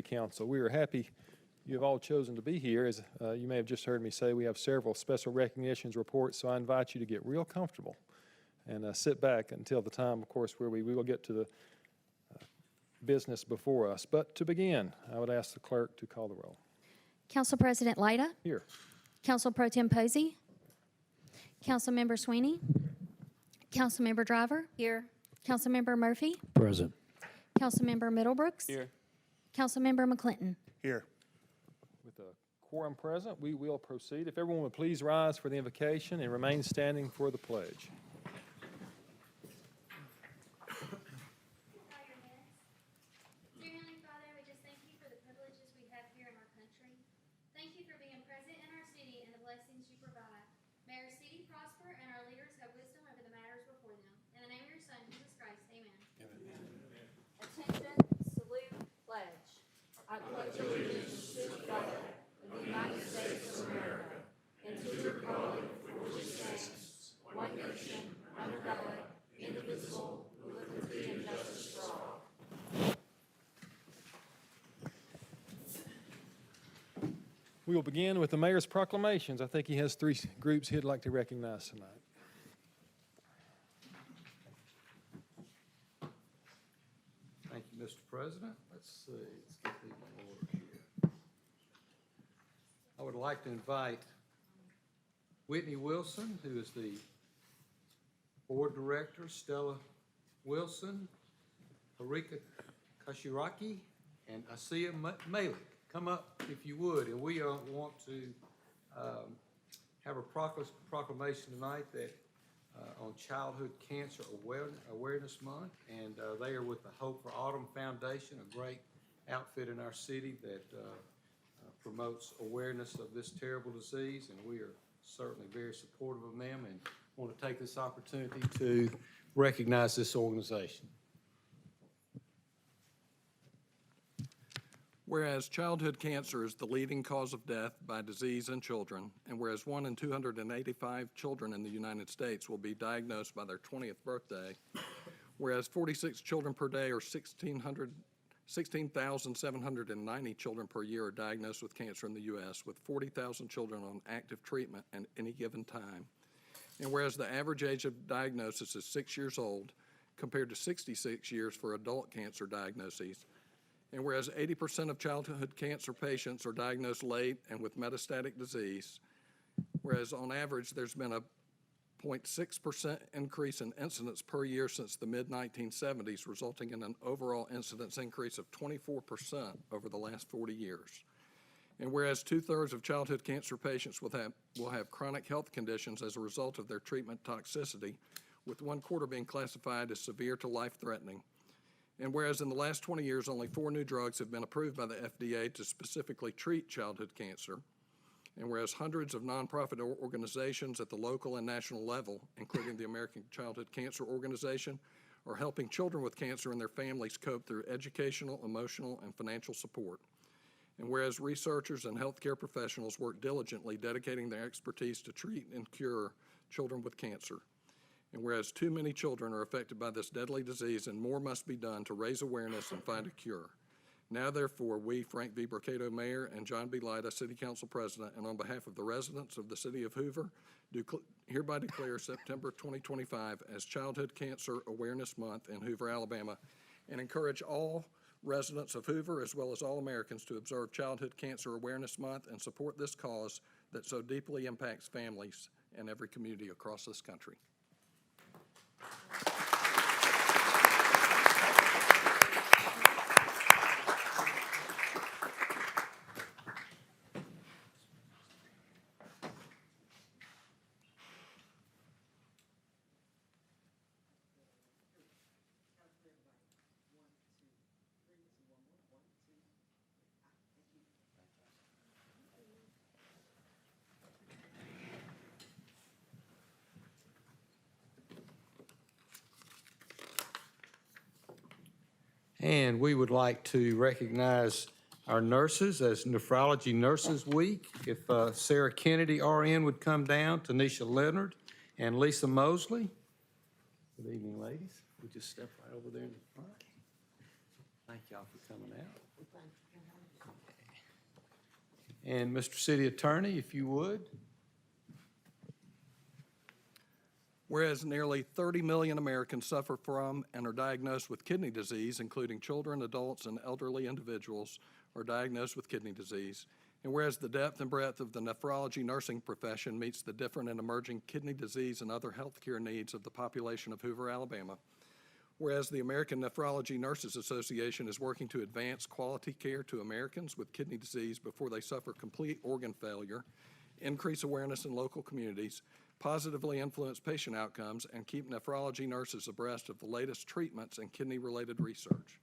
City Council. We are happy you have all chosen to be here. As you may have just heard me say, we have several special recognitions reports, so I invite you to get real comfortable and sit back until the time, of course, where we will get to the business before us. But to begin, I would ask the clerk to call the roll. Council President Elaina. Here. Council Pro Tem Posey. Councilmember Sweeney. Councilmember Driver. Here. Councilmember Murphy. Present. Councilmember Middlebrooks. Here. Councilmember McClinton. Here. With a quorum present, we will proceed. If everyone would please rise for the invocation and remain standing for the pledge. I pledge allegiance to the flag of the United States of America and to the republic for which it stands, one nation, under God, indivisible, with liberty and justice for all. We will begin with the mayor's proclamations. I think he has three groups he'd like to recognize tonight. Thank you, Mr. President. Let's see, let's get these in order here. I would like to invite Whitney Wilson, who is the board director, Stella Wilson, Harika Kashiraki, and Asiya Malik. Come up if you would, and we want to have a proclamation tonight that on Childhood Cancer Awareness Month, and they are with the Hope for Autumn Foundation, a great outfit in our city that promotes awareness of this terrible disease, and we are certainly very supportive of them and want to take this opportunity to recognize this organization. Whereas childhood cancer is the leading cause of death by disease in children, and whereas 1 in 285 children in the United States will be diagnosed by their 20th birthday, whereas 46 children per day or 16,790 children per year are diagnosed with cancer in the U.S., with 40,000 children on active treatment at any given time, and whereas the average age of diagnosis is 6 years old compared to 66 years for adult cancer diagnoses, and whereas 80% of childhood cancer patients are diagnosed late and with metastatic disease, whereas on average there's been a 0.6% increase in incidence per year since the mid-1970s, resulting in an overall incidence increase of 24% over the last 40 years. And whereas 2/3 of childhood cancer patients will have chronic health conditions as a result of their treatment toxicity, with 1/4 being classified as severe to life-threatening. And whereas in the last 20 years, only 4 new drugs have been approved by the FDA to specifically treat childhood cancer, and whereas hundreds of nonprofit organizations at the local and national level, including the American Childhood Cancer Organization, are helping children with cancer and their families cope through educational, emotional, and financial support. And whereas researchers and healthcare professionals work diligently dedicating their expertise to treat and cure children with cancer. And whereas too many children are affected by this deadly disease and more must be done to raise awareness and find a cure. Now, therefore, we, Frank V. Burcato, Mayor, and John B. Lyda, City Council President, and on behalf of the residents of the City of Hoover, do hereby declare September 2025 as Childhood Cancer Awareness Month in Hoover, Alabama, and encourage all residents of Hoover, as well as all Americans, to observe Childhood Cancer Awareness Month and support this cause that so deeply impacts families in every community across this country. And we would like to recognize our nurses as Nephrology Nurses Week. If Sarah Kennedy, RN, would come down, Tanisha Leonard, and Lisa Mosley. Good evening, ladies. We just step right over there in the front. Thank y'all for coming out. And Mr. City Attorney, if you would. Whereas nearly 30 million Americans suffer from and are diagnosed with kidney disease, including children, adults, and elderly individuals are diagnosed with kidney disease. And whereas the depth and breadth of the nephrology nursing profession meets the different and emerging kidney disease and other healthcare needs of the population of Hoover, Alabama. Whereas the American Nephrology Nurses Association is working to advance quality care to Americans with kidney disease before they suffer complete organ failure, increase awareness in local communities, positively influence patient outcomes, and keep nephrology nurses abreast of the latest treatments and kidney-related research.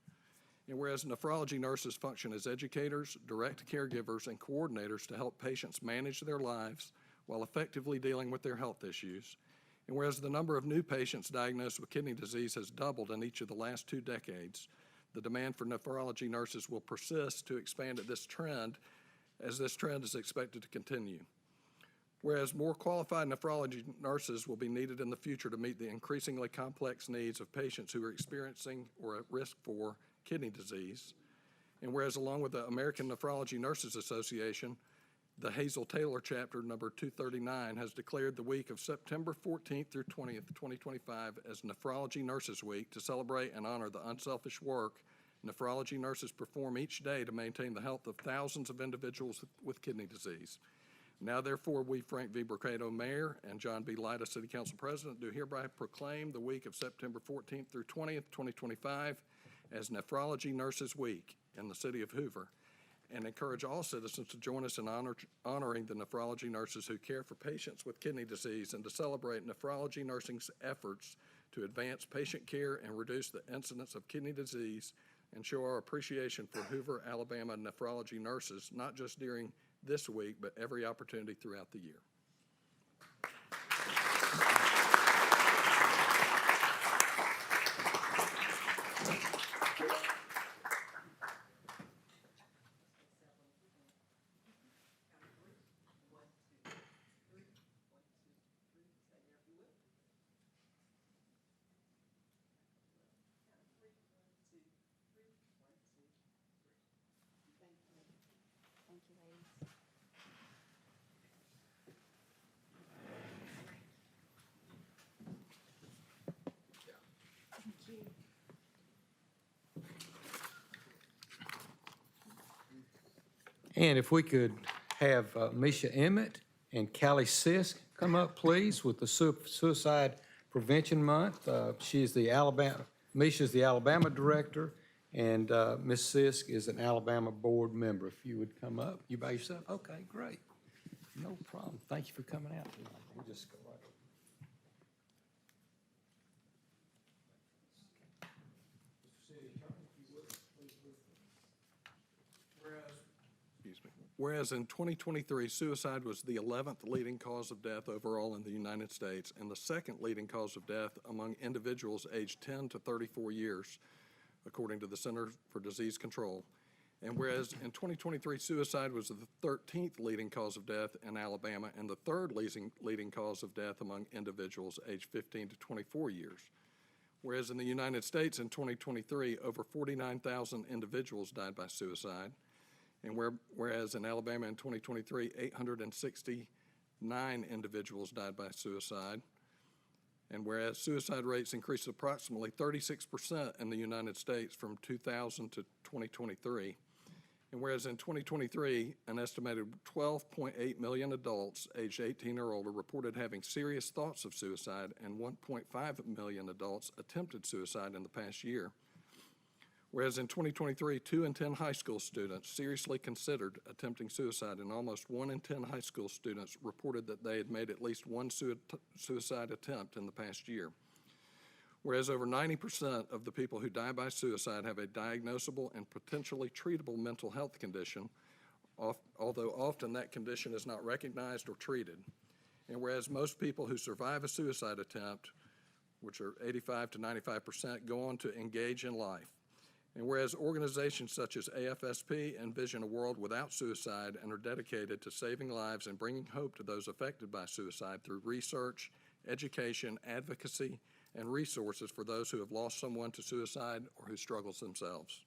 And whereas nephrology nurses function as educators, direct caregivers, and coordinators to help patients manage their lives while effectively dealing with their health issues. And whereas the number of new patients diagnosed with kidney disease has doubled in each of the last 2 decades, the demand for nephrology nurses will persist to expand at this trend, as this trend is expected to continue. Whereas more qualified nephrology nurses will be needed in the future to meet the increasingly complex needs of patients who are experiencing or at risk for kidney disease. And whereas along with the American Nephrology Nurses Association, the Hazel Taylor chapter number 239 has declared the week of September 14th through 20th, 2025 as Nephrology Nurses Week to celebrate and honor the unselfish work nephrology nurses perform each day to maintain the health of thousands of individuals with kidney disease. Now, therefore, we, Frank V. Mercado, Mayor, and John B. Lyda, City Council President, do hereby proclaim the week of September 14th through 20th, 2025 as Nephrology Nurses Week in the city of Hoover, and encourage all citizens to join us in honoring the nephrology nurses who care for patients with kidney disease and to celebrate nephrology nursing's efforts to advance patient care and reduce the incidence of kidney disease and show our appreciation for Hoover, Alabama nephrology nurses, not just during this week, but every opportunity throughout the year. Thank you, ladies. And if we could have Misha Emmett and Callie Sisk come up, please, with the Suicide Prevention Month. Misha's the Alabama Director, and Ms. Sisk is an Alabama Board Member. If you would come up. You by yourself? Okay, great. No problem. Thank you for coming out tonight. We'll just go right over. Whereas in 2023, suicide was the 11th leading cause of death overall in the United States and the second leading cause of death among individuals aged 10 to 34 years, according to the Center for Disease Control. And whereas in 2023, suicide was the 13th leading cause of death in Alabama and the third leading cause of death among individuals aged 15 to 24 years. Whereas in the United States in 2023, over 49,000 individuals died by suicide. And whereas in Alabama in 2023, 869 individuals died by suicide. And whereas suicide rates increased approximately 36% in the United States from 2000 to 2023. And whereas in 2023, an estimated 12.8 million adults aged 18 or older reported having serious thoughts of suicide, and 1.5 million adults attempted suicide in the past year. Whereas in 2023, 2 in 10 high school students seriously considered attempting suicide, and almost 1 in 10 high school students reported that they had made at least one suicide attempt in the past year. Whereas over 90% of the people who die by suicide have a diagnosable and potentially treatable mental health condition, although often that condition is not recognized or treated. And whereas most people who survive a suicide attempt, which are 85 to 95%, go on to engage in life. And whereas organizations such as AFSP envision a world without suicide and are dedicated to saving lives and bringing hope to those affected by suicide through research, education, advocacy, and resources for those who have lost someone to suicide or who struggles themselves.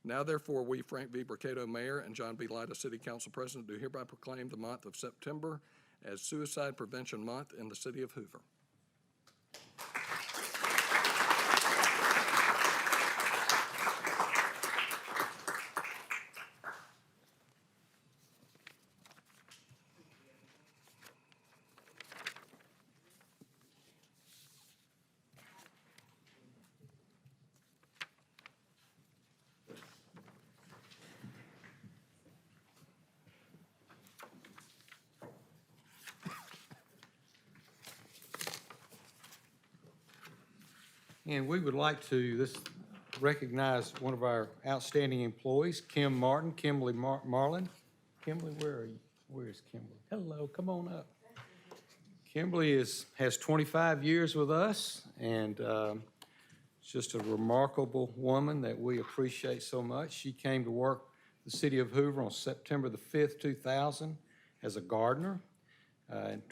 Now therefore, we, Frank V. Burcato, Mayor, and John B. Lyda, City Council President, do hereby proclaim the month of September as Suicide Prevention Month in the City of Hoover. And we would like to recognize one of our outstanding employees, Kimberly Marlin. Kimberly, where are you? Where is Kimberly? Hello, come on up. Kimberly has 25 years with us, and is just a remarkable woman that we appreciate so much. She came to work the City of Hoover on September the 5th, 2000 as a gardener. In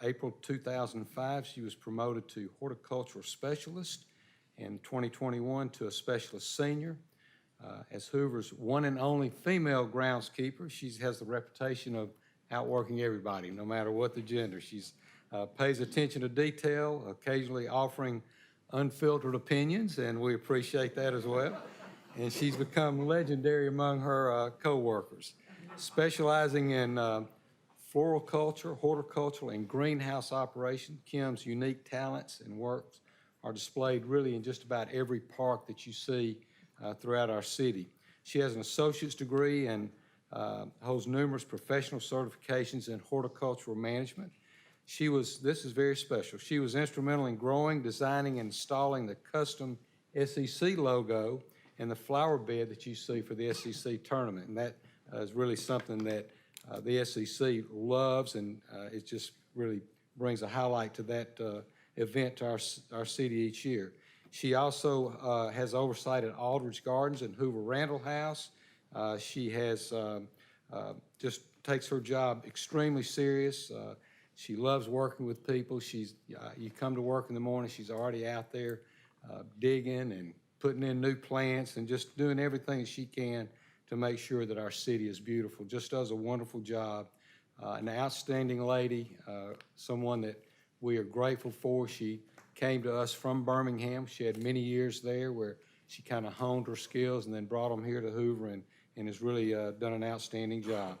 April 2005, she was promoted to horticultural specialist. In 2021 to a specialist senior. As Hoover's one and only female groundskeeper, she has the reputation of outworking everybody, no matter what the gender. She pays attention to detail, occasionally offering unfiltered opinions, and we appreciate that as well. And she's become legendary among her co-workers, specializing in floriculture, horticulture, and greenhouse operation. Kim's unique talents and works are displayed really in just about every park that you see throughout our city. She has an associate's degree and holds numerous professional certifications in horticultural management. This is very special, she was instrumental in growing, designing, and installing the custom SEC logo and the flower bed that you see for the SEC tournament. And that is really something that the SEC loves, and it just really brings a highlight to that event to our city each year. She also has oversight at Aldridge Gardens and Hoover Randall House. She has just takes her job extremely serious. She loves working with people. You come to work in the morning, she's already out there digging and putting in new plants and just doing everything she can to make sure that our city is beautiful. Just does a wonderful job. An outstanding lady, someone that we are grateful for. She came to us from Birmingham. She had many years there where she kind of honed her skills and then brought them here to Hoover and has really done an outstanding job.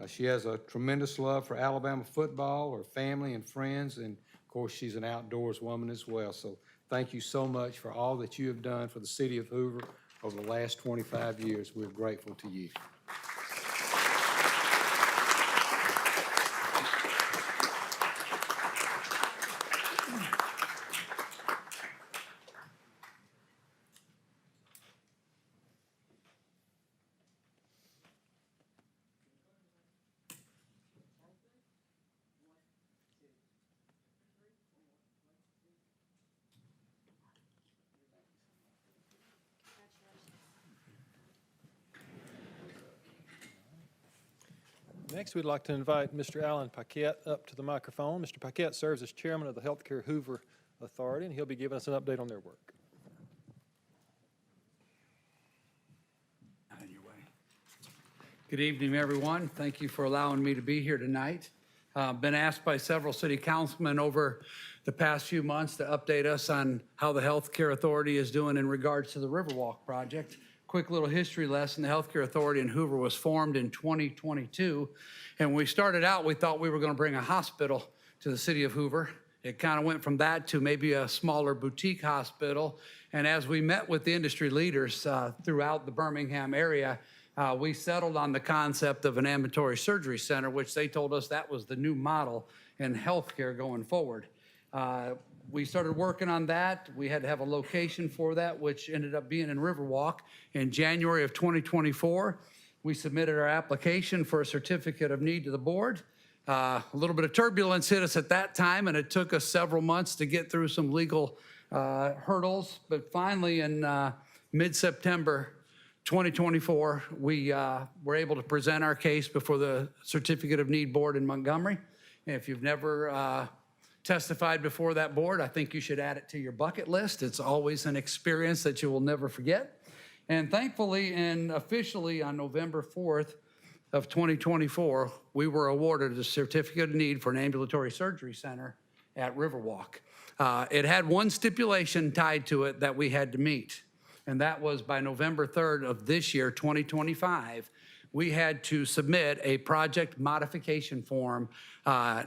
She has a tremendous love for Alabama football, her family and friends, and of course she's an outdoors woman as well. So thank you so much for all that you have done for the city of Hoover over the last 25 years. We're grateful to you. Next, we'd like to invite Mr. Alan Paquette up to the microphone. Mr. Paquette serves as chairman of the Healthcare Hoover Authority, and he'll be giving us an update on their work. Good evening, everyone. Thank you for allowing me to be here tonight. Been asked by several city councilmen over the past few months to update us on how the Healthcare Authority is doing in regards to the Riverwalk project. Quick little history lesson. The Healthcare Authority in Hoover was formed in 2022. And when we started out, we thought we were going to bring a hospital to the city of Hoover. It kind of went from that to maybe a smaller boutique hospital. And as we met with the industry leaders throughout the Birmingham area, we settled on the concept of an ambulatory surgery center, which they told us that was the new model in healthcare going forward. We started working on that. We had to have a location for that, which ended up being in Riverwalk. In January of 2024, we submitted our application for a certificate of need to the board. A little bit of turbulence hit us at that time, and it took us several months to get through some legal hurdles. But finally, in mid-September 2024, we were able to present our case before the Certificate of Need Board in Montgomery. And if you've never testified before that board, I think you should add it to your bucket list. It's always an experience that you will never forget. And thankfully and officially on November 4th of 2024, we were awarded a certificate of need for an ambulatory surgery center at Riverwalk. It had one stipulation tied to it that we had to meet, and that was by November 3rd of this year, 2025, we had to submit a project modification form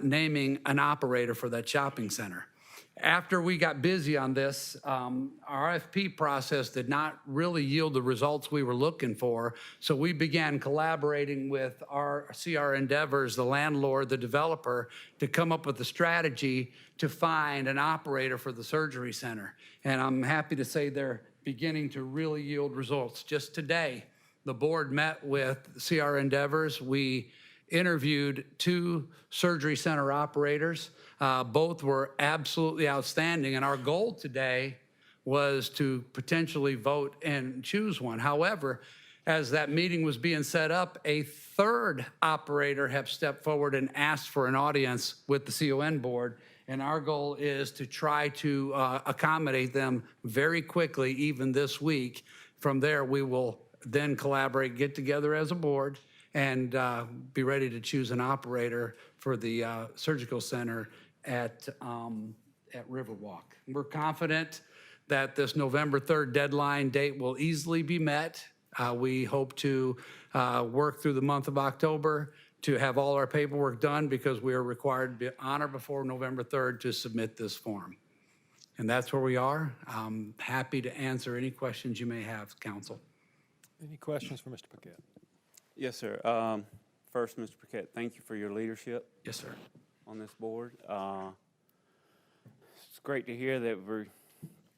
naming an operator for that shopping center. After we got busy on this, our RFP process did not really yield the results we were looking for, so we began collaborating with our CR Endeavors, the landlord, the developer, to come up with a strategy to find an operator for the surgery center. And I'm happy to say they're beginning to really yield results. Just today, the board met with CR Endeavors. We interviewed 2 surgery center operators. Both were absolutely outstanding, and our goal today was to potentially vote and choose one. However, as that meeting was being set up, a 3rd operator have stepped forward and asked for an audience with the CON board, and our goal is to try to accommodate them very quickly, even this week. From there, we will then collaborate, get together as a board, and be ready to choose an operator for the surgical center at Riverwalk. We're confident that this November 3rd deadline date will easily be met. We hope to work through the month of October to have all our paperwork done, because we are required to be on or before November 3rd to submit this form. And that's where we are. I'm happy to answer any questions you may have, council. Any questions for Mr. Paquette? Yes, sir. First, Mr. Paquette, thank you for your leadership Yes, sir. on this board. It's great to hear that we're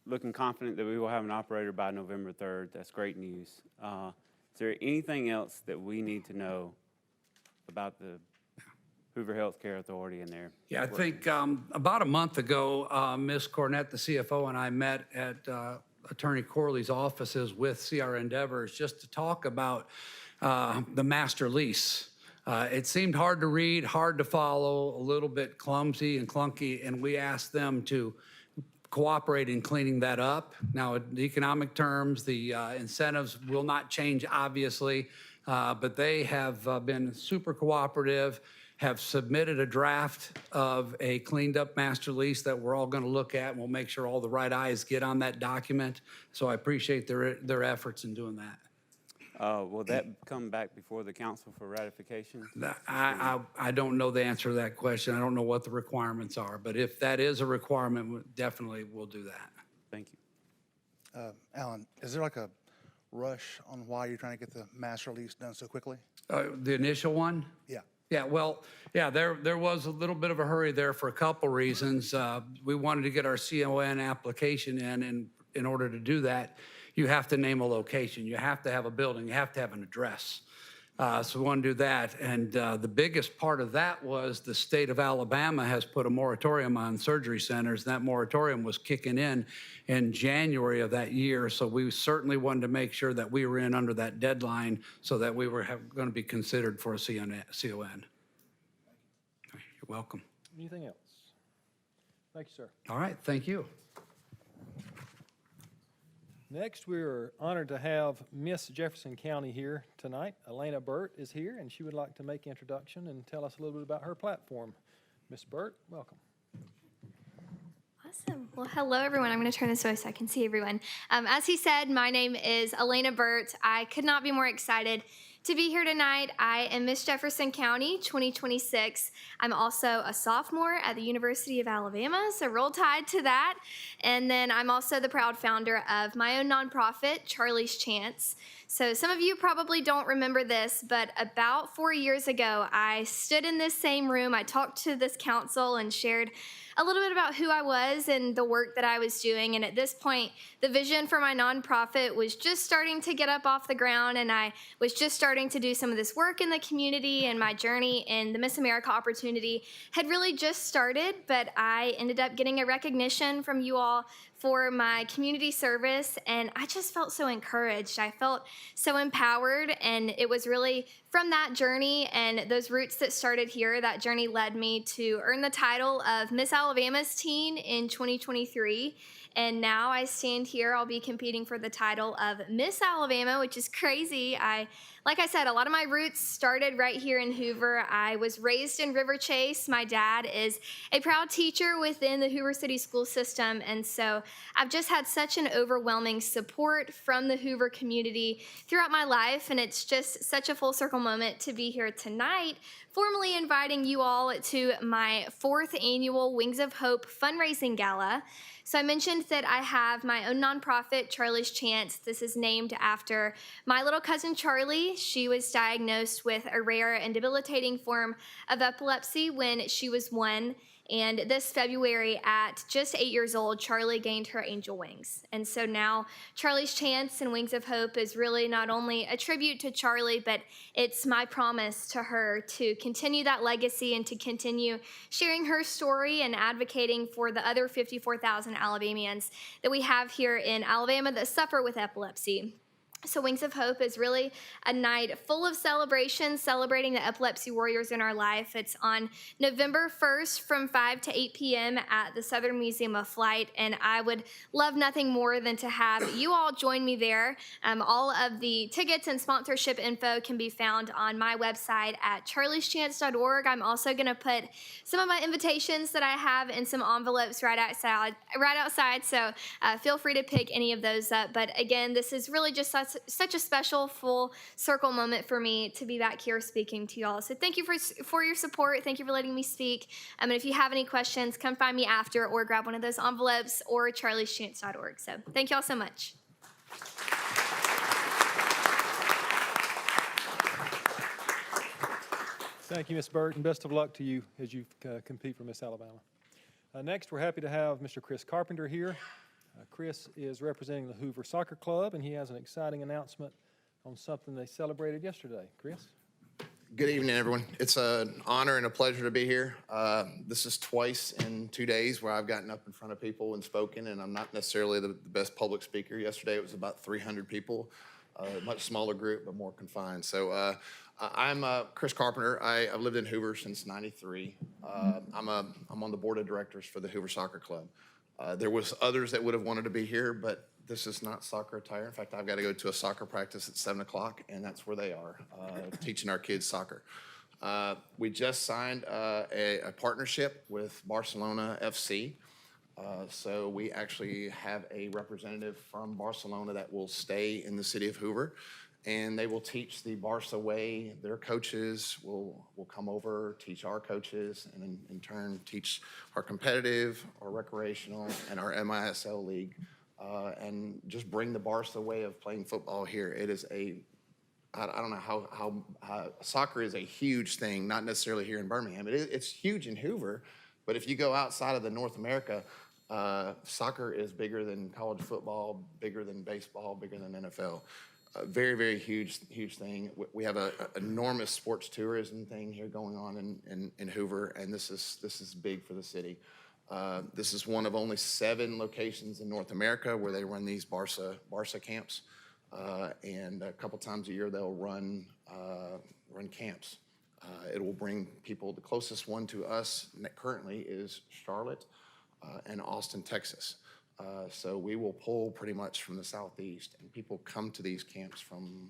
looking confident that we will have an operator by November 3rd. That's great news. Is there anything else that we need to know about the Hoover Healthcare Authority in there? Yeah, I think about a month ago, Ms. Cornett, the CFO, and I met at Attorney Corley's offices with CR Endeavors just to talk about the master lease. It seemed hard to read, hard to follow, a little bit clumsy and clunky, and we asked them to cooperate in cleaning that up. Now, in economic terms, the incentives will not change, obviously, but they have been super cooperative, have submitted a draft of a cleaned up master lease that we're all going to look at, and we'll make sure all the right eyes get on that document. So I appreciate their efforts in doing that. Will that come back before the council for ratification? I don't know the answer to that question. I don't know what the requirements are, but if that is a requirement, definitely we'll do that. Thank you. Alan, is there like a rush on why you're trying to get the master lease done so quickly? The initial one? Yeah. Yeah, well, yeah, there was a little bit of a hurry there for a couple reasons. We wanted to get our CON application in, and in order to do that, you have to name a location. You have to have a building. You have to have an address. So we want to do that. And the biggest part of that was the state of Alabama has put a moratorium on surgery centers. That moratorium was kicking in January of that year. So we certainly wanted to make sure that we were in under that deadline so that we were going to be considered for a CON. You're welcome. Anything else? Thank you, sir. All right, thank you. Next, we are honored to have Miss Jefferson County here tonight. Elaina Burt is here, and she would like to make introduction and tell us a little bit about her platform. Miss Burt, welcome. Awesome. Well, hello, everyone. I'm going to turn this way so I can see everyone. As he said, my name is Elaina Burt. I could not be more excited to be here tonight. I am Miss Jefferson County 2026. I'm also a sophomore at the University of Alabama, so roll tide to that. And then I'm also the proud founder of my own nonprofit, Charlie's Chance. So some of you probably don't remember this, but about 4 years ago, I stood in this same room. I talked to this council and shared a little bit about who I was and the work that I was doing. And at this point, the vision for my nonprofit was just starting to get up off the ground, and I was just starting to do some of this work in the community, and my journey in the Miss America opportunity had really just started, but I ended up getting a recognition from you all for my community service, and I just felt so encouraged. I felt so empowered, and it was really from that journey and those roots that started here, that journey led me to earn the title of Miss Alabama's Teen in 2023. And now I stand here, I'll be competing for the title of Miss Alabama, which is crazy. Like I said, a lot of my roots started right here in Hoover. I was raised in River Chase. My dad is a proud teacher within the Hoover City School System. And so I've just had such an overwhelming support from the Hoover community throughout my life. And it's just such a full circle moment to be here tonight, formally inviting you all to my 4th annual Wings of Hope fundraising gala. So I mentioned that I have my own nonprofit, Charlie's Chance. This is named after my little cousin Charlie. She was diagnosed with a rare and debilitating form of epilepsy when she was 1. And this February, at just 8 years old, Charlie gained her angel wings. And so now Charlie's Chance and Wings of Hope is really not only a tribute to Charlie, but it's my promise to her to continue that legacy and to continue sharing her story and advocating for the other 54,000 Alabamians that we have here in Alabama that suffer with epilepsy. So Wings of Hope is really a night full of celebration, celebrating the epilepsy warriors in our life. It's on November 1st from 5 to 8 p.m. at the Southern Museum of Flight, and I would love nothing more than to have you all join me there. All of the tickets and sponsorship info can be found on my website at charlieschance.org. I'm also going to put some of my invitations that I have in some envelopes right outside, so feel free to pick any of those up. But again, this is really just such a special full circle moment for me to be back here speaking to y'all. So thank you for your support. Thank you for letting me speak. And if you have any questions, come find me after or grab one of those envelopes or charlieschance.org. So thank y'all so much. Thank you, Ms. Burt, and best of luck to you as you compete for Miss Alabama. Next, we're happy to have Mr. Chris Carpenter here. Chris is representing the Hoover Soccer Club, and he has an exciting announcement on something they celebrated yesterday. Chris? Good evening, everyone. It's an honor and a pleasure to be here. This is twice in 2 days where I've gotten up in front of people and spoken, and I'm not necessarily the best public speaker. Yesterday it was about 300 people, a much smaller group, but more confined. So I'm Chris Carpenter. I've lived in Hoover since '93. I'm on the board of directors for the Hoover Soccer Club. There was others that would have wanted to be here, but this is not soccer attire. In fact, I've got to go to a soccer practice at 7 o'clock, and that's where they are, teaching our kids soccer. We just signed a partnership with Barcelona FC. So we actually have a representative from Barcelona that will stay in the city of Hoover, and they will teach the Barca way. Their coaches will come over, teach our coaches, and in turn teach our competitive, our recreational, and our MISL league, and just bring the Barca way of playing football here. It is I don't know how soccer is a huge thing, not necessarily here in Birmingham. It's huge in Hoover, but if you go outside of the North America, soccer is bigger than college football, bigger than baseball, bigger than NFL. Very, very huge thing. We have an enormous sports tourism thing here going on in Hoover, and this is big for the city. This is one of only 7 locations in North America where they run these Barca camps, and a couple times a year they'll run camps. It will bring people. The closest one to us currently is Charlotte and Austin, Texas. So we will pull pretty much from the southeast, and people come to these camps from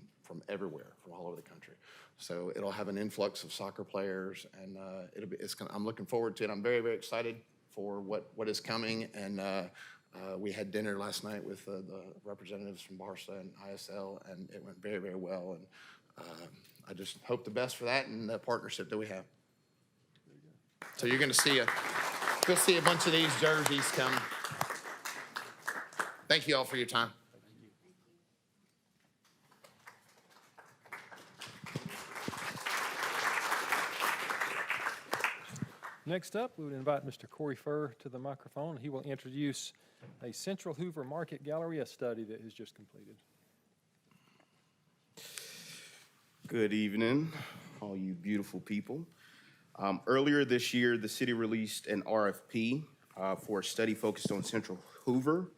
everywhere, from all over the country. So it'll have an influx of soccer players, and I'm looking forward to it. I'm very, very excited for what is coming, and we had dinner last night with the representatives from Barca and ISL, and it went very, very well. And I just hope the best for that and the partnership that we have. So you're going to you'll see a bunch of these jerseys come. Thank you all for your time. Next up, we would invite Mr. Corey Furr to the microphone. He will introduce a Central Hoover Market Galleria study that is just completed. Good evening, all you beautiful people. Earlier this year, the city released an RFP for a study focused on Central Hoover,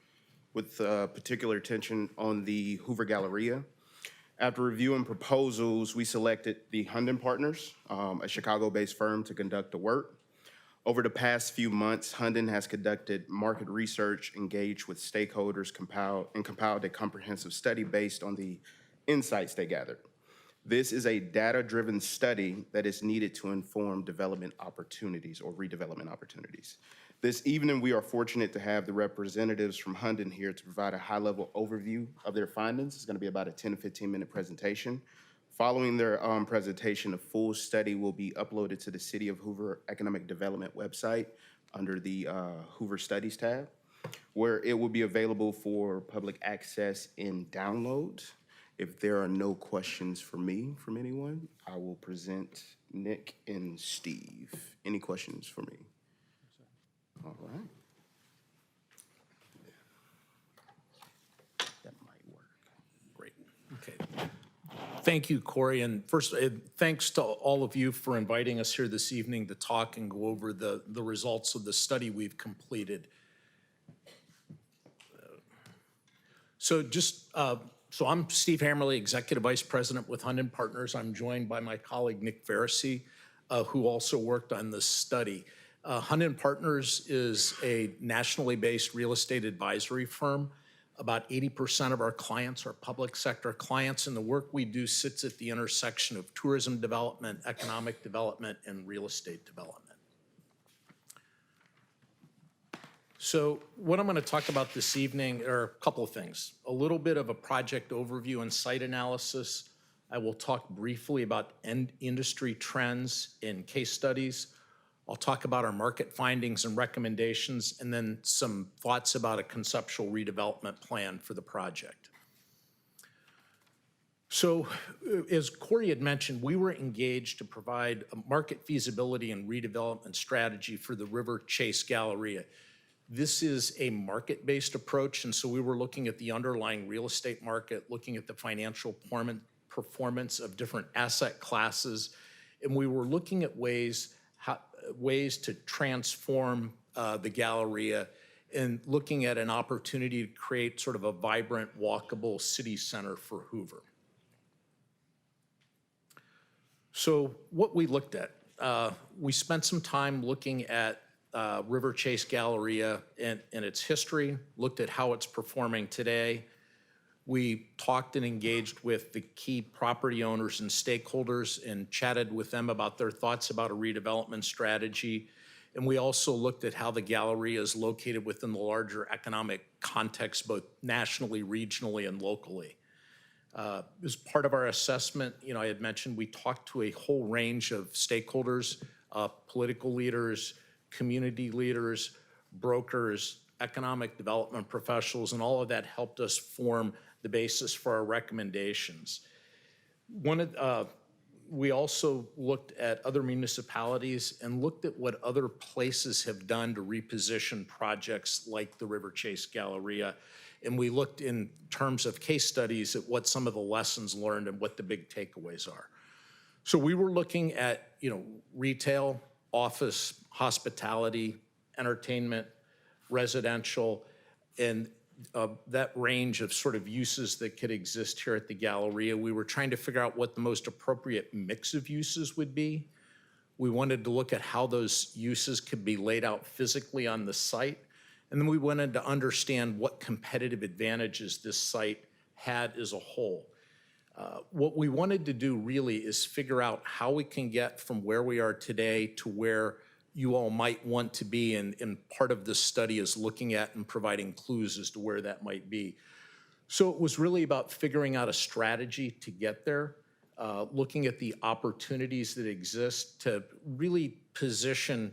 with particular attention on the Hoover Galleria. After reviewing proposals, we selected the Hunden Partners, a Chicago-based firm, to conduct the work. Over the past few months, Hunden has conducted market research, engaged with stakeholders, compiled a comprehensive study based on the insights they gathered. This is a data-driven study that is needed to inform development opportunities or redevelopment opportunities. This evening, we are fortunate to have the representatives from Hunden here to provide a high-level overview of their findings. It's going to be about a 10 to 15-minute presentation. Following their presentation, a full study will be uploaded to the City of Hoover Economic Development website under the Hoover Studies tab, where it will be available for public access in download. If there are no questions for me from anyone, I will present Nick and Steve. Any questions for me? All right. That might work. Great. Okay. Thank you, Corey. And first, thanks to all of you for inviting us here this evening to talk and go over the results of the study we've completed. So I'm Steve Haemmerle, Executive Vice President with Hunden Partners. I'm joined by my colleague, Nick Farrisee, who also worked on this study. Hunden Partners is a nationally based real estate advisory firm. About 80% of our clients are public sector clients, and the work we do sits at the intersection of tourism development, economic development, and real estate development. So what I'm going to talk about this evening are a couple of things. A little bit of a project overview and site analysis. I will talk briefly about industry trends and case studies. I'll talk about our market findings and recommendations, and then some thoughts about a conceptual redevelopment plan for the project. So as Corey had mentioned, we were engaged to provide a market feasibility and redevelopment strategy for the River Chase Galleria. This is a market-based approach, and so we were looking at the underlying real estate market, looking at the financial performance of different asset classes, and we were looking at ways to transform the Galleria and looking at an opportunity to create sort of a vibrant, walkable city center for Hoover. So what we looked at, we spent some time looking at River Chase Galleria and its history, looked at how it's performing today. We talked and engaged with the key property owners and stakeholders and chatted with them about their thoughts about a redevelopment strategy. And we also looked at how the Galleria is located within the larger economic context, both nationally, regionally, and locally. As part of our assessment, I had mentioned we talked to a whole range of stakeholders, political leaders, community leaders, brokers, economic development professionals, and all of that helped us form the basis for our recommendations. We also looked at other municipalities and looked at what other places have done to reposition projects like the River Chase Galleria. And we looked in terms of case studies at what some of the lessons learned and what the big takeaways are. So we were looking at, retail, office, hospitality, entertainment, residential, and that range of sort of uses that could exist here at the Galleria. We were trying to figure out what the most appropriate mix of uses would be. We wanted to look at how those uses could be laid out physically on the site. And then we wanted to understand what competitive advantages this site had as a whole. What we wanted to do really is figure out how we can get from where we are today to where you all might want to be, and part of this study is looking at and providing clues as to where that might be. So it was really about figuring out a strategy to get there, looking at the opportunities that exist to really position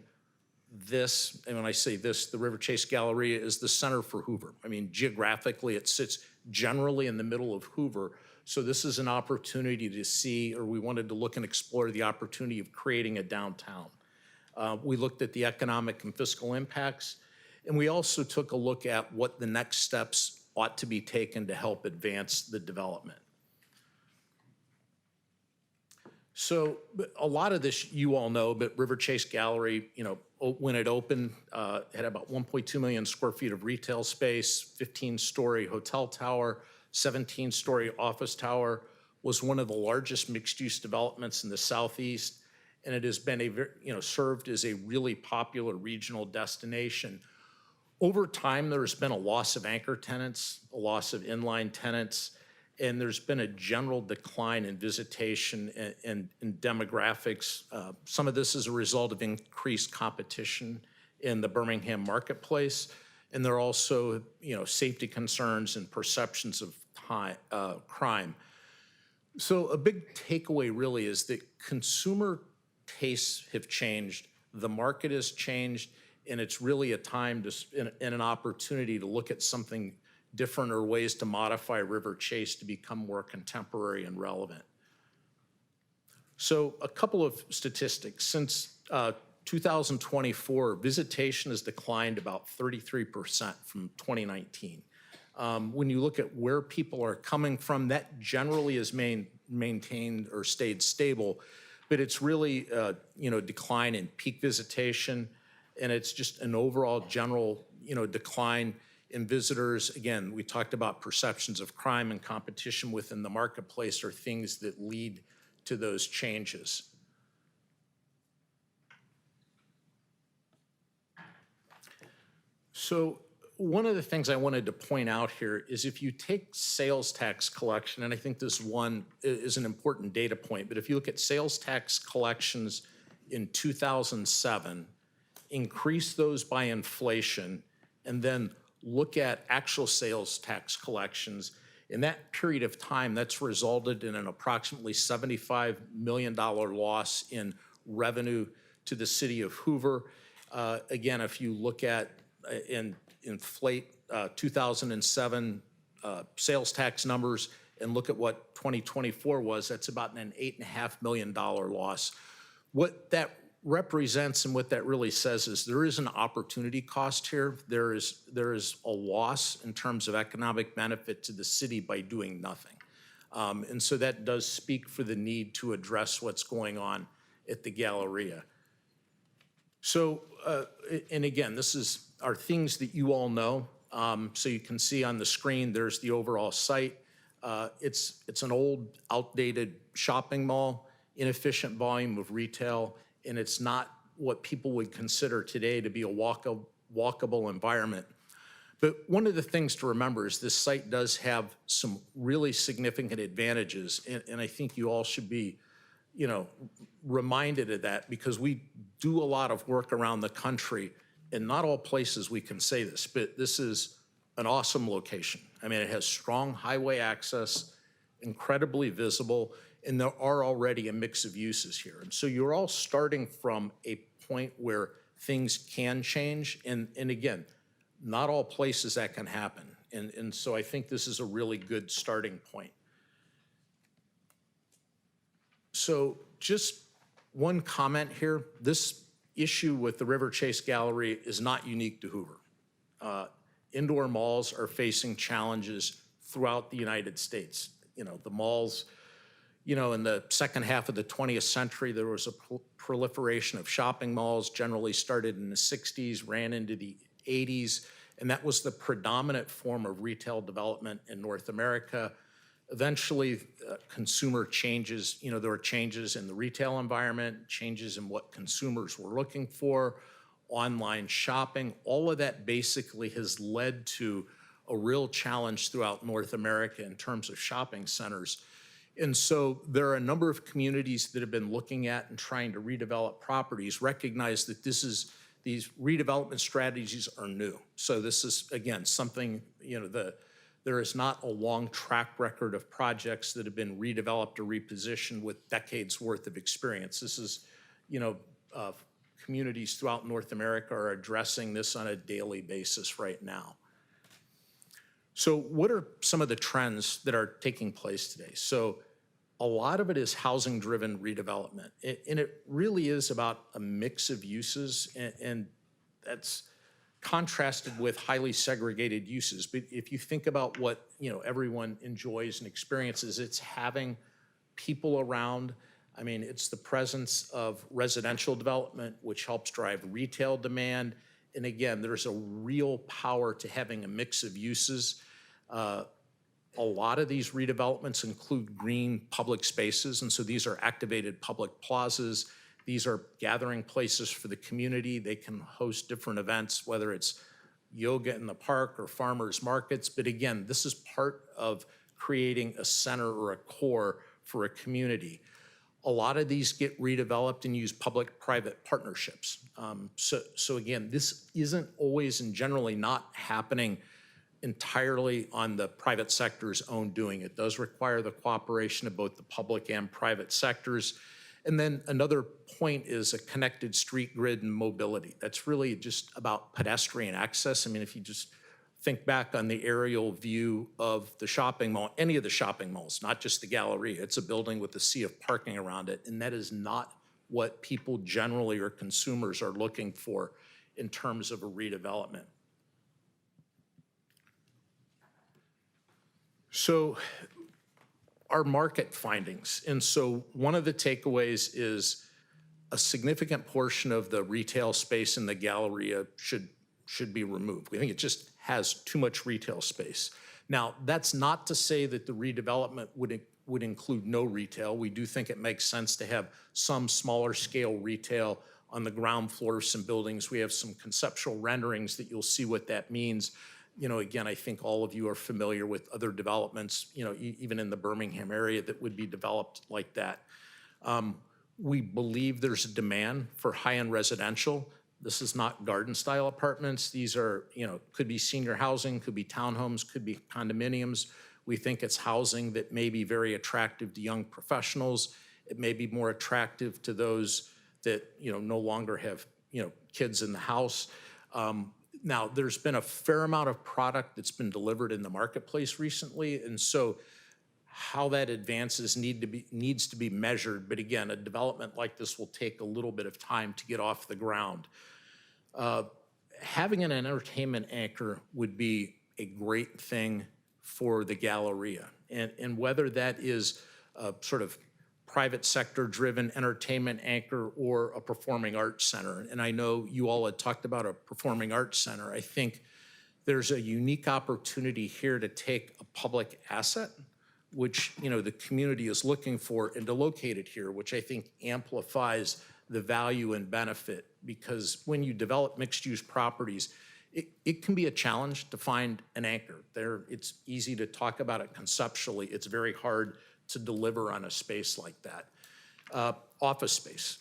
this, and when I say this, the River Chase Galleria is the center for Hoover. I mean, geographically, it sits generally in the middle of Hoover. So this is an opportunity to see, or we wanted to look and explore the opportunity of creating a downtown. We looked at the economic and fiscal impacts, and we also took a look at what the next steps ought to be taken to help advance the development. So a lot of this you all know, but River Chase Gallery, when it opened, had about 1.2 million square feet of retail space, 15-story hotel tower, 17-story office tower, was one of the largest mixed-use developments in the Southeast, and it has been served as a really popular regional destination. Over time, there's been a loss of anchor tenants, a loss of inline tenants, and there's been a general decline in visitation and demographics. Some of this is a result of increased competition in the Birmingham marketplace, and there are also, safety concerns and perceptions of crime. So a big takeaway really is that consumer tastes have changed, the market has changed, and it's really a time and an opportunity to look at something different or ways to modify River Chase to become more contemporary and relevant. So a couple of statistics. Since 2024, visitation has declined about 33% from 2019. When you look at where people are coming from, that generally is maintained or stayed stable, but it's really decline in peak visitation, and it's just an overall general decline in visitors. Again, we talked about perceptions of crime and competition within the marketplace are things that lead to those changes. So one of the things I wanted to point out here is if you take sales tax collection, and I think this one is an important data point, but if you look at sales tax collections in 2007, increase those by inflation, and then look at actual sales tax collections, in that period of time, that's resulted in an approximately $75 million loss in revenue to the city of Hoover. Again, if you look at inflate 2007 sales tax numbers and look at what 2024 was, that's about an $8.5 million loss. What that represents and what that really says is there is an opportunity cost here. There is a loss in terms of economic benefit to the city by doing nothing. And so that does speak for the need to address what's going on at the Galleria. So, and again, this are things that you all know. So you can see on the screen, there's the overall site. It's an old, outdated shopping mall, inefficient volume of retail, and it's not what people would consider today to be a walkable environment. But one of the things to remember is this site does have some really significant advantages, and I think you all should be, reminded of that, because we do a lot of work around the country, and not all places we can say this, but this is an awesome location. I mean, it has strong highway access, incredibly visible, and there are already a mix of uses here. And so you're all starting from a point where things can change, and again, not all places that can happen. And so I think this is a really good starting point. So just one comment here. This issue with the River Chase Gallery is not unique to Hoover. Indoor malls are facing challenges throughout the United States. The malls, in the second half of the 20th century, there was a proliferation of shopping malls, generally started in the 60s, ran into the 80s, and that was the predominant form of retail development in North America. Eventually, consumer changes, there were changes in the retail environment, changes in what consumers were looking for, online shopping. All of that basically has led to a real challenge throughout North America in terms of shopping centers. And so there are a number of communities that have been looking at and trying to redevelop properties, recognize that these redevelopment strategies are new. So this is, again, something, there is not a long track record of projects that have been redeveloped or repositioned with decades worth of experience. This is, communities throughout North America are addressing this on a daily basis right now. So what are some of the trends that are taking place today? So a lot of it is housing-driven redevelopment, and it really is about a mix of uses, and that's contrasted with highly segregated uses. But if you think about what everyone enjoys and experiences, it's having people around. I mean, it's the presence of residential development, which helps drive retail demand. And again, there's a real power to having a mix of uses. A lot of these redevelopments include green public spaces, and so these are activated public plazas. These are gathering places for the community. They can host different events, whether it's yoga in the park or farmers markets. But again, this is part of creating a center or a core for a community. A lot of these get redeveloped and use public-private partnerships. So again, this isn't always and generally not happening entirely on the private sector's own doing. It does require the cooperation of both the public and private sectors. And then another point is a connected street grid and mobility. That's really just about pedestrian access. I mean, if you just think back on the aerial view of the shopping mall, any of the shopping malls, not just the Galleria, it's a building with a sea of parking around it. And that is not what people generally or consumers are looking for in terms of a redevelopment. So our market findings. And so one of the takeaways is a significant portion of the retail space in the Galleria should be removed. We think it just has too much retail space. Now, that's not to say that the redevelopment would include no retail. We do think it makes sense to have some smaller scale retail on the ground floor of some buildings. We have some conceptual renderings that you'll see what that means. You know, again, I think all of you are familiar with other developments, you know, even in the Birmingham area that would be developed like that. We believe there's a demand for high-end residential. This is not garden-style apartments. These are, you know, could be senior housing, could be townhomes, could be condominiums. We think it's housing that may be very attractive to young professionals. It may be more attractive to those that, you know, no longer have, you know, kids in the house. Now, there's been a fair amount of product that's been delivered in the marketplace recently, and so how that advances needs to be measured. But again, a development like this will take a little bit of time to get off the ground. Having an entertainment anchor would be a great thing for the Galleria, and whether that is a sort of private sector driven entertainment anchor or a performing arts center. And I know you all had talked about a performing arts center. I think there's a unique opportunity here to take a public asset, which, you know, the community is looking for, and to locate it here, which I think amplifies the value and benefit. Because when you develop mixed use properties, it can be a challenge to find an anchor. It's easy to talk about it conceptually. It's very hard to deliver on a space like that. Office space.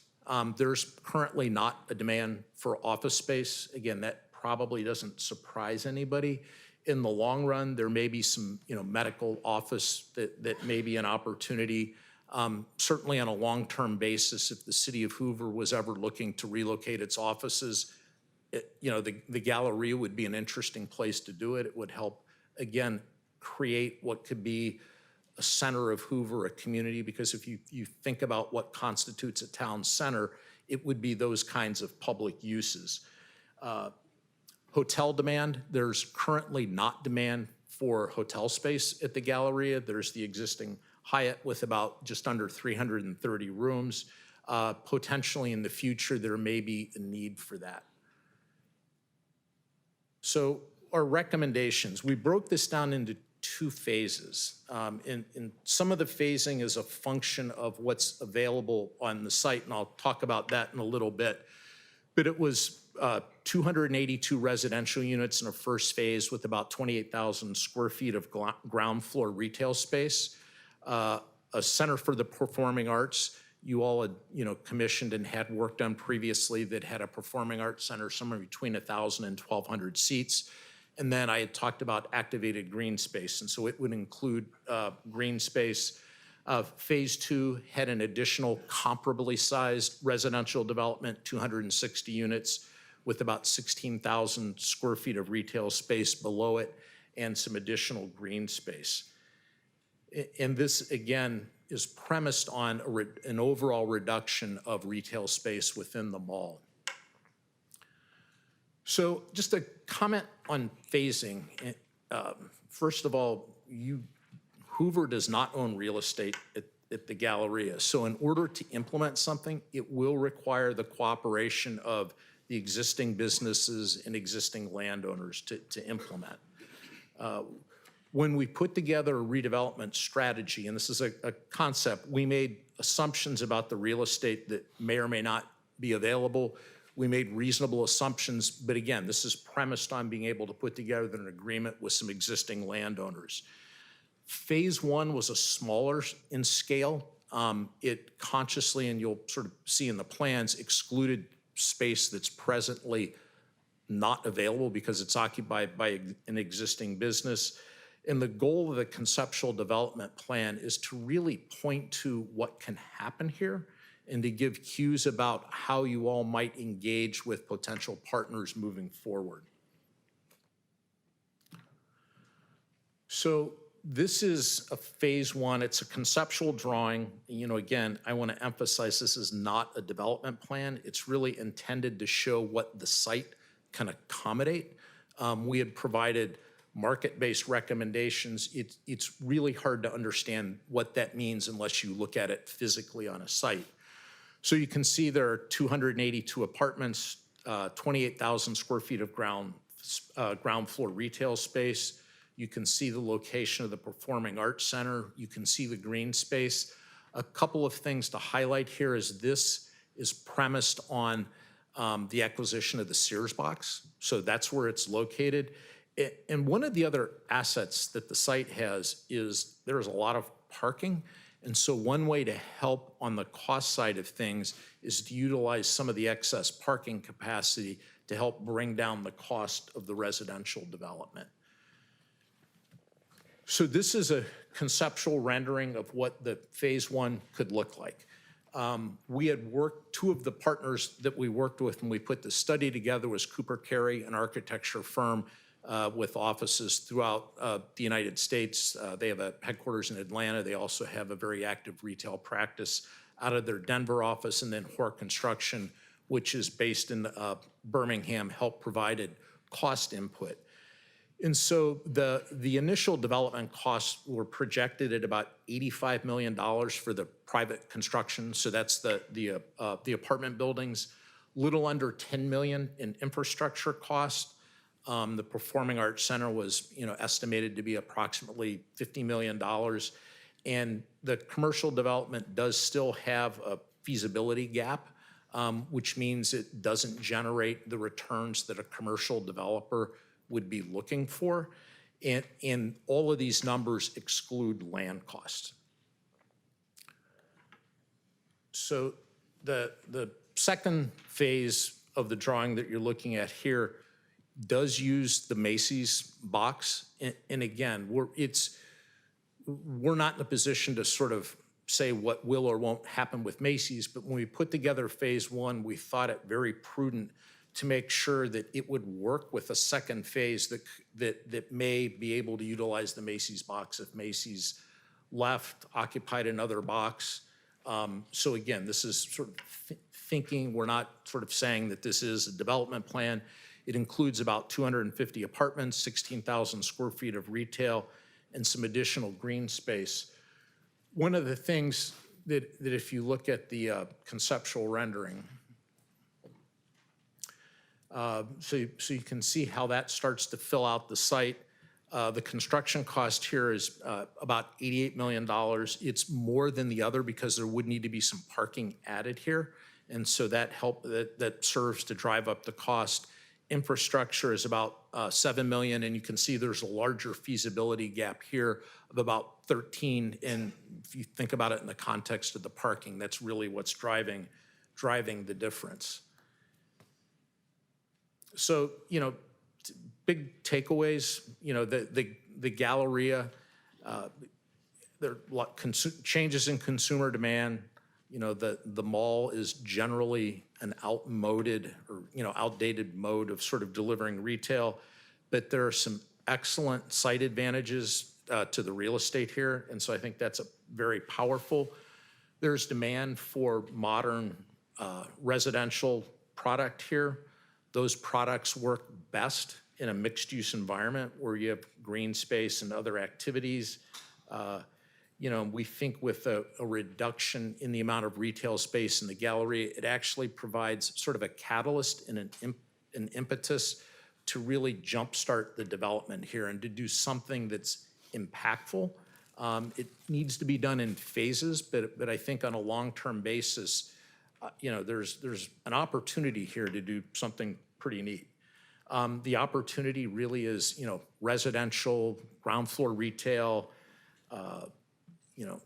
There's currently not a demand for office space. Again, that probably doesn't surprise anybody. In the long run, there may be some, you know, medical office that may be an opportunity. Certainly on a long-term basis, if the city of Hoover was ever looking to relocate its offices, you know, the Galleria would be an interesting place to do it. It would help, again, create what could be a center of Hoover, a community, because if you think about what constitutes a town center, it would be those kinds of public uses. Hotel demand, there's currently not demand for hotel space at the Galleria. There's the existing Hyatt with about just under 330 rooms. Potentially in the future, there may be a need for that. So our recommendations, we broke this down into 2 phases. And some of the phasing is a function of what's available on the site, and I'll talk about that in a little bit. But it was 282 residential units in a first phase with about 28,000 square feet of ground floor retail space. A center for the performing arts. You all had, you know, commissioned and had work done previously that had a performing arts center somewhere between 1,000 and 1,200 seats. And then I had talked about activated green space, and so it would include green space. Phase 2 had an additional comparably sized residential development, 260 units with about 16,000 square feet of retail space below it and some additional green space. And this, again, is premised on an overall reduction of retail space within the mall. So just a comment on phasing. First of all, Hoover does not own real estate at the Galleria. So in order to implement something, it will require the cooperation of the existing businesses and existing landowners to implement. When we put together a redevelopment strategy, and this is a concept, we made assumptions about the real estate that may or may not be available. We made reasonable assumptions, but again, this is premised on being able to put together an agreement with some existing landowners. Phase one was a smaller in scale. It consciously, and you'll sort of see in the plans, excluded space that's presently not available because it's occupied by an existing business. And the goal of the conceptual development plan is to really point to what can happen here and to give cues about how you all might engage with potential partners moving forward. So this is a phase one. It's a conceptual drawing. You know, again, I want to emphasize this is not a development plan. It's really intended to show what the site can accommodate. We had provided market-based recommendations. It's really hard to understand what that means unless you look at it physically on a site. So you can see there are 282 apartments, 28,000 square feet of ground floor retail space. You can see the location of the Performing Arts Center. You can see the green space. A couple of things to highlight here is this is premised on the acquisition of the Sears box. So that's where it's located. And one of the other assets that the site has is there's a lot of parking. And so one way to help on the cost side of things is to utilize some of the excess parking capacity to help bring down the cost of the residential development. So this is a conceptual rendering of what the phase one could look like. We had worked, two of the partners that we worked with when we put the study together was Cooper Carey, an architecture firm with offices throughout the United States. They have a headquarters in Atlanta. They also have a very active retail practice out of their Denver office, and then Horticulture, which is based in Birmingham, helped provided cost input. And so the initial development costs were projected at about $85 million for the private construction. So that's the apartment buildings, little under $10 million in infrastructure cost. The Performing Arts Center was, estimated to be approximately $50 million. And the commercial development does still have a feasibility gap, which means it doesn't generate the returns that a commercial developer would be looking for. And all of these numbers exclude land costs. So the second phase of the drawing that you're looking at here does use the Macy's box. And again, we're not in a position to sort of say what will or won't happen with Macy's, but when we put together phase one, we thought it very prudent to make sure that it would work with a second phase that may be able to utilize the Macy's box if Macy's left, occupied another box. So again, this is sort of thinking, we're not sort of saying that this is a development plan. It includes about 250 apartments, 16,000 square feet of retail, and some additional green space. One of the things that if you look at the conceptual rendering, so you can see how that starts to fill out the site. The construction cost here is about $88 million. It's more than the other because there would need to be some parking added here. And so that serves to drive up the cost. Infrastructure is about $7 million, and you can see there's a larger feasibility gap here of about 13. And if you think about it in the context of the parking, that's really what's driving the difference. So, big takeaways, the Galleria, there are a lot changes in consumer demand. The mall is generally an outmoded or, outdated mode of sort of delivering retail, but there are some excellent site advantages to the real estate here. And so I think that's a very powerful. There's demand for modern residential product here. Those products work best in a mixed-use environment where you have green space and other activities. We think with a reduction in the amount of retail space in the Galleria, it actually provides sort of a catalyst and an impetus to really jumpstart the development here and to do something that's impactful It needs to be done in phases, but I think on a long-term basis, there's an opportunity here to do something pretty neat. The opportunity really is, residential, ground floor retail,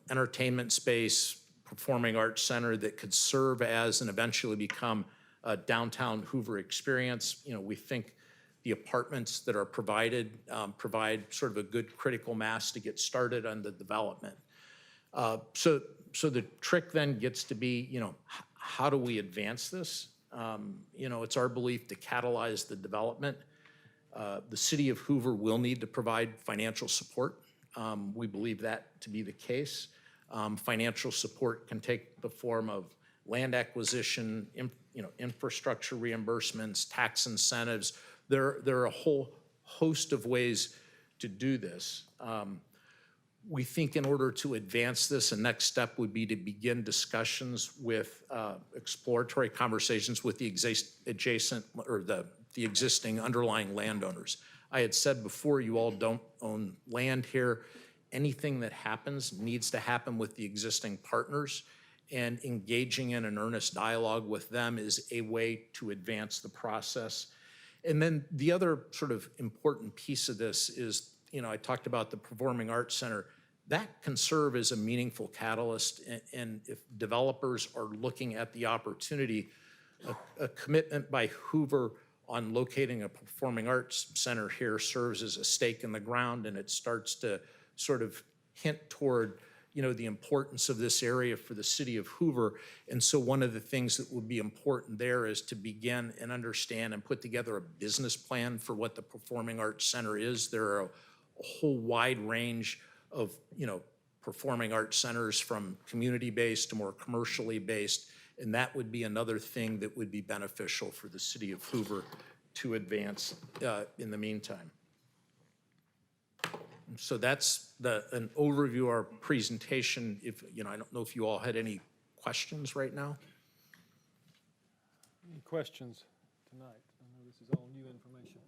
entertainment space, performing arts center that could serve as and eventually become a downtown Hoover experience. We think the apartments that are provided provide sort of a good critical mass to get started on the development. So the trick then gets to be, how do we advance this? It's our belief to catalyze the development. The city of Hoover will need to provide financial support. We believe that to be the case. Financial support can take the form of land acquisition, infrastructure reimbursements, tax incentives. There are a whole host of ways to do this. We think in order to advance this, a next step would be to begin discussions with exploratory conversations with the adjacent or the existing underlying landowners. I had said before, you all don't own land here. Anything that happens needs to happen with the existing partners, and engaging in an earnest dialogue with them is a way to advance the process. And then the other sort of important piece of this is, I talked about the Performing Arts Center. That can serve as a meaningful catalyst, and if developers are looking at the opportunity, a commitment by Hoover on locating a performing arts center here serves as a stake in the ground, and it starts to sort of hint toward, the importance of this area for the city of Hoover. And so one of the things that would be important there is to begin and understand and put together a business plan for what the Performing Arts Center is. There are a whole wide range of, performing arts centers, from community-based to more commercially based, and that would be another thing that would be beneficial for the city of Hoover to advance in the meantime. So that's an overview of our presentation. I don't know if you all had any questions right now. Any questions tonight? I know this is all new information.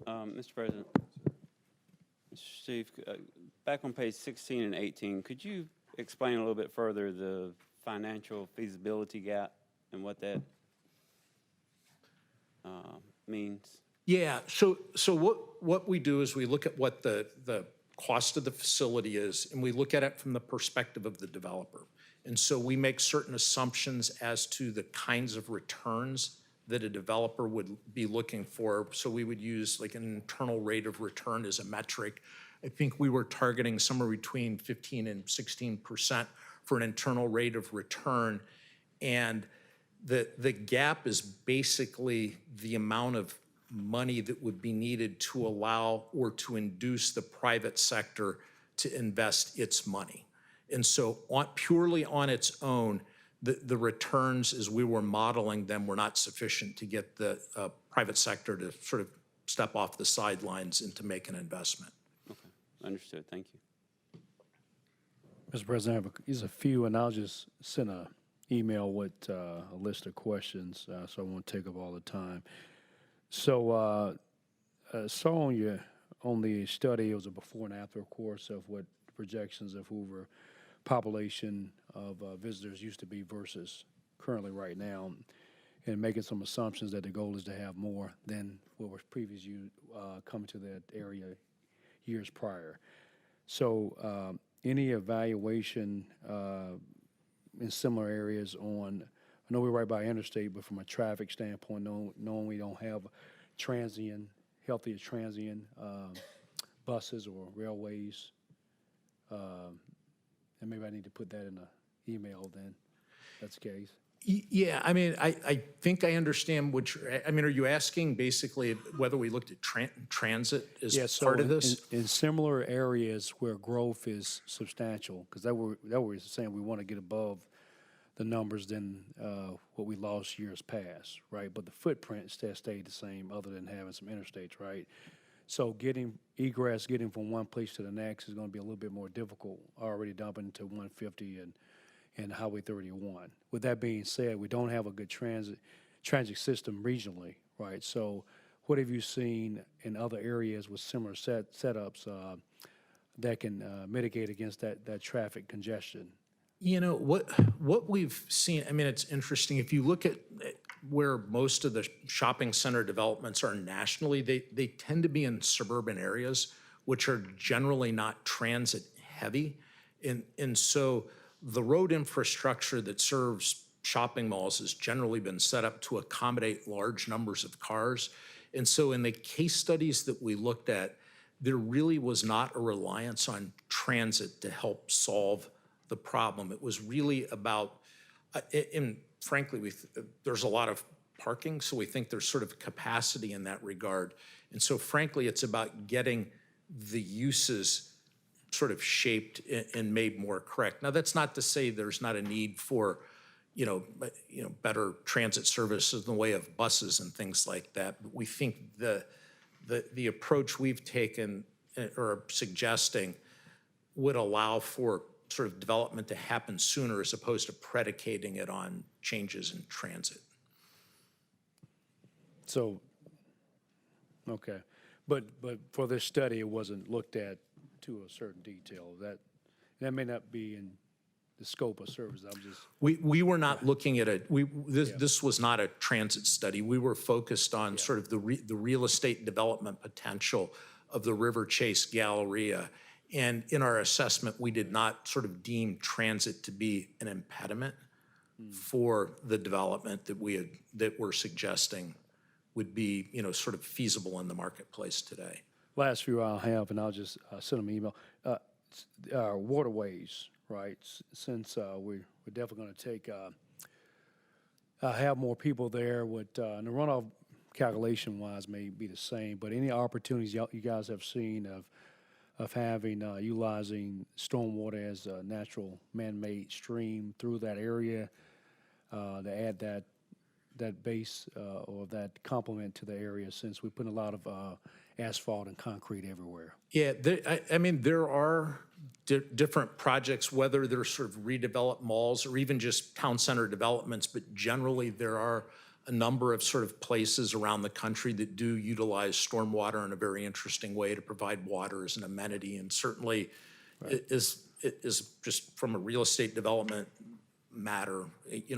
Mr. President, Mr. Steve, back on page 16 and 18, could you explain a little bit further the financial feasibility gap and what that means? Yeah, so what we do is we look at what the cost of the facility is, and we look at it from the perspective of the developer. And so we make certain assumptions as to the kinds of returns that a developer would be looking for. So we would use like an internal rate of return as a metric. I think we were targeting somewhere between 15 and 16% for an internal rate of return. And the gap is basically the amount of money that would be needed to allow or to induce the private sector to invest its money. And so purely on its own, the returns as we were modeling them were not sufficient to get the private sector to sort of step off the sidelines and to make an investment. Okay, understood. Thank you. Mr. President, there's a few, and I'll just send an email with a list of questions, so I won't take up all the time. So, saw on the study, it was a before and after, of course, of what projections of Hoover population of visitors used to be versus currently right now, and making some assumptions that the goal is to have more than what was previously coming to that area years prior. So, any evaluation in similar areas on, I know we're right by interstate, but from a traffic standpoint, knowing we don't have healthy transient buses or railways, and maybe I need to put that in an email then, if that's the case. Yeah, I mean, I think I understand are you asking basically whether we looked at transit as part of this? In similar areas where growth is substantial, because that we're saying we want to get above the numbers than what we lost years past, right? But the footprint stayed the same other than having some interstates, right? So getting from one place to the next is going to be a little bit more difficult, already dumping to 150 and Highway 31. With that being said, we don't have a good transit system regionally, right? So what have you seen in other areas with similar setups? that can mitigate against that traffic congestion? You know, what we've seen, I mean, it's interesting. If you look at where most of the shopping center developments are nationally, they tend to be in suburban areas, which are generally not transit heavy. And so the road infrastructure that serves shopping malls has generally been set up to accommodate large numbers of cars. And so in the case studies that we looked at, there really was not a reliance on transit to help solve the problem. It was really about, and frankly, there's a lot of parking, so we think there's sort of capacity in that regard. And so frankly, it's about getting the uses sort of shaped and made more correct. Now, that's not to say there's not a need for, better transit services in the way of buses and things like that. But we think the approach we've taken or suggesting would allow for sort of development to happen sooner as opposed to predicating it on changes in transit. So, okay. But for this study, it wasn't looked at to a certain detail. That may not be in the scope of service. I'm just. We were not looking at this was not a transit study. We were focused on sort of the real estate development potential of the River Chase Galleria. And in our assessment, we did not sort of deem transit to be an impediment for the development that we're suggesting would be, sort of feasible in the marketplace today. Last few I'll have, and I'll just send them an email. Waterways, right? Since we're definitely going to take have more people there. And the runoff calculation-wise may be the same, but any opportunities you guys have seen of having utilizing stormwater as a natural man-made stream through that area to add that base or that complement to the area, since we put a lot of asphalt and concrete everywhere. Yeah, there are different projects, whether they're sort of redeveloped malls or even just town center developments, but generally there are a number of sort of places around the country that do utilize stormwater in a very interesting way to provide water as an amenity. And certainly it is just from a real estate development matter,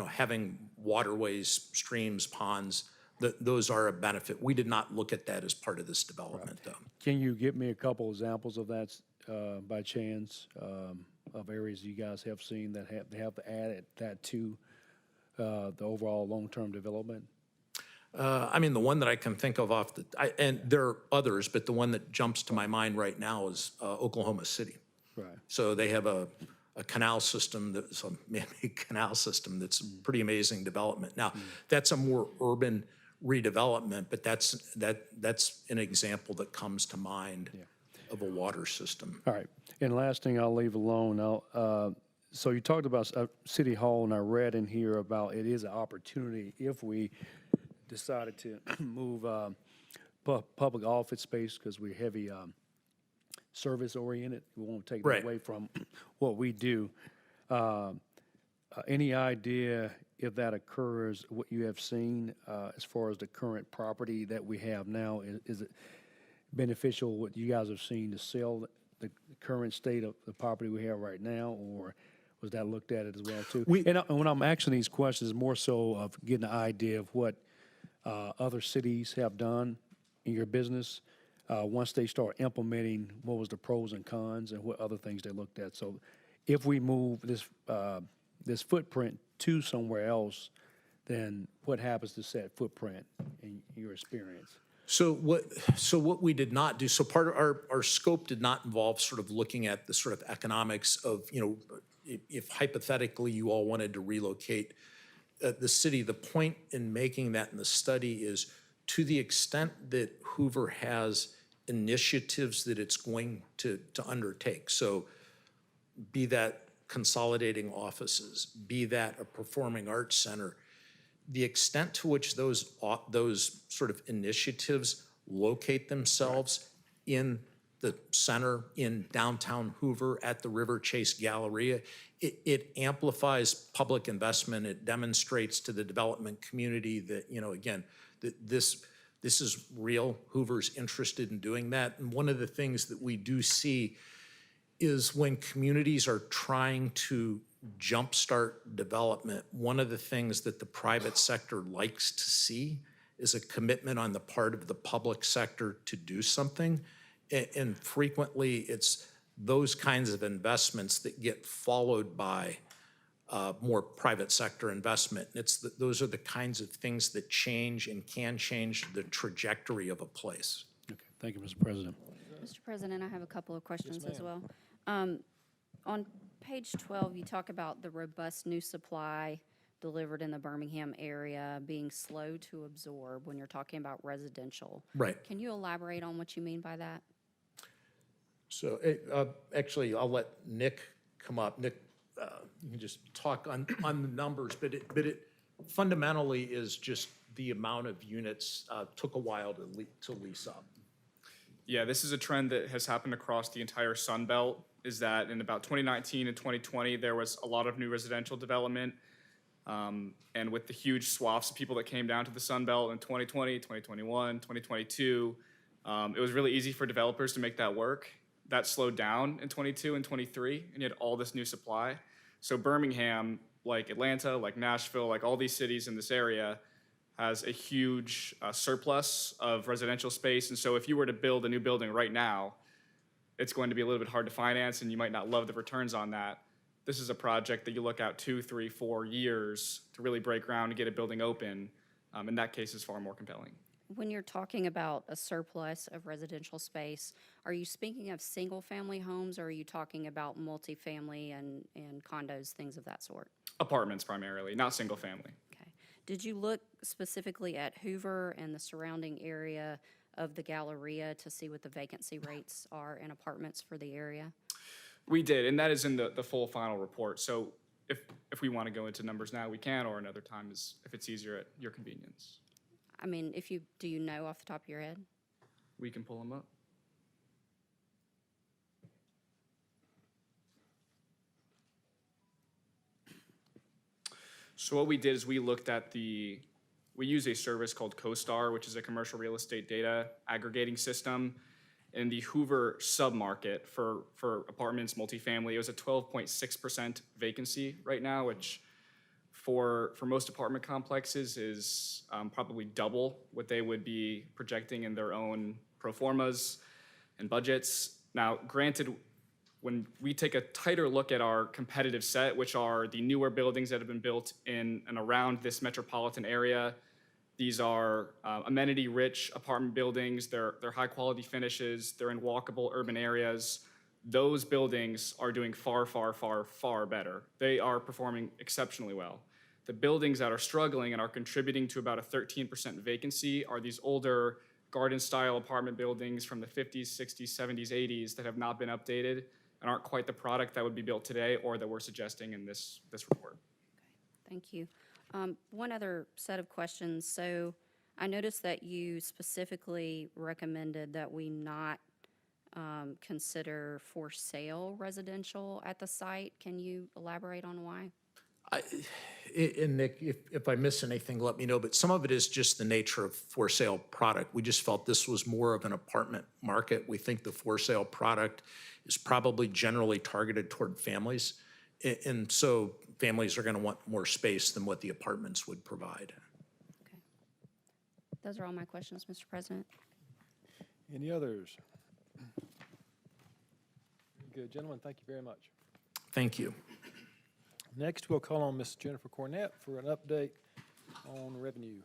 having waterways, streams, ponds, those are a benefit. We did not look at that as part of this development, though. Can you give me a couple examples of that by chance, of areas you guys have seen that have added that to the overall long-term development? The one that I can think of and there are others, but the one that jumps to my mind right now is Oklahoma City. Right. So they have a canal system that's a man-made canal system that's pretty amazing development. Now, that's a more urban redevelopment, but that's an example that comes to mind of a water system. All right. And last thing I'll leave alone. So you talked about City Hall, and I read in here about it is an opportunity if we decided to move public office space, because we're heavy service oriented. We won't take that away from what we do. Any idea if that occurs, what you have seen as far as the current property that we have now? Is it beneficial, what you guys have seen, to sell the current state of the property we have right now, or was that looked at as well too? And when I'm asking these questions, more so of getting an idea of what other cities have done in your business once they start implementing, what was the pros and cons and what other things they looked at. So if we move this footprint to somewhere else, then what happens to that footprint in your experience? So what we did not do, so part of our scope did not involve sort of looking at the sort of economics of, if hypothetically you all wanted to relocate the city. The point in making that in the study is, to the extent that Hoover has initiatives that it's going to undertake, so be that consolidating offices, be that a performing arts center, the extent to which those sort of initiatives locate themselves in the center, in downtown Hoover, at the River Chase Galleria, it amplifies public investment. It demonstrates to the development community that, again, that this is real. Hoover's interested in doing that. And one of the things that we do see is when communities are trying to jumpstart development, one of the things that the private sector likes to see is a commitment on the part of the public sector to do something. And frequently, it's those kinds of investments that get followed by more private sector investment. Those are the kinds of things that change and can change the trajectory of a place. Okay, thank you, Mr. President. Mr. President, I have a couple of questions as well. On page 12, you talk about the robust new supply delivered in the Birmingham area being slow to absorb when you're talking about residential. Right. Can you elaborate on what you mean by that? So actually, I'll let Nick come up. Nick, you can just talk on the numbers, but it fundamentally is just the amount of units took a while to lease up. Yeah, this is a trend that has happened across the entire Sun Belt, is that in about 2019 and 2020, there was a lot of new residential development. And with the huge swaths of people that came down to the Sun Belt in 2020, 2021, 2022, it was really easy for developers to make that work. That slowed down in 22 and 23, and you had all this new supply. So Birmingham, like Atlanta, like Nashville, like all these cities in this area, has a huge surplus of residential space. And so if you were to build a new building right now, it's going to be a little bit hard to finance, and you might not love the returns on that. This is a project that you look out 2, 3, 4 years to really break ground and get a building open. In that case, is far more compelling. When you're talking about a surplus of residential space, are you speaking of single-family homes, or are you talking about multifamily and condos, things of that sort? Apartments primarily, not single family. Okay. Did you look specifically at Hoover and the surrounding area of the Galleria to see what the vacancy rates are in apartments for the area? We did, and that is in the full final report. So if we want to go into numbers now, we can, or another time if it's easier at your convenience. I mean, do you know off the top of your head? We can pull them up. So what we did is we looked at we use a service called CoStar, which is a commercial real estate data aggregating system. In the Hoover submarket for apartments, multifamily, it was a 12.6% vacancy right now, which for most apartment complexes is probably double what they would be projecting in their own pro formas and budgets. Now, granted, when we take a tighter look at our competitive set, which are the newer buildings that have been built in and around this metropolitan area, these are amenity-rich apartment buildings. They're high-quality finishes. They're in walkable urban areas. Those buildings are doing far, far, far, far better. They are performing exceptionally well. The buildings that are struggling and are contributing to about a 13% vacancy are these older garden-style apartment buildings from the 50s, 60s, 70s, 80s that have not been updated and aren't quite the product that would be built today or that we're suggesting in this report. Okay, thank you. One other set of questions. So I noticed that you specifically recommended that we not consider for sale residential at the site. Can you elaborate on why? And Nick, if I miss anything, let me know, but some of it is just the nature of for sale product. We just felt this was more of an apartment market. We think the for sale product is probably generally targeted toward families. And so families are going to want more space than what the apartments would provide. Okay. Those are all my questions, Mr. President. Any others? Good, gentlemen, thank you very much. Thank you. Next, we'll call on Ms. Jennifer Cornett for an update on revenue.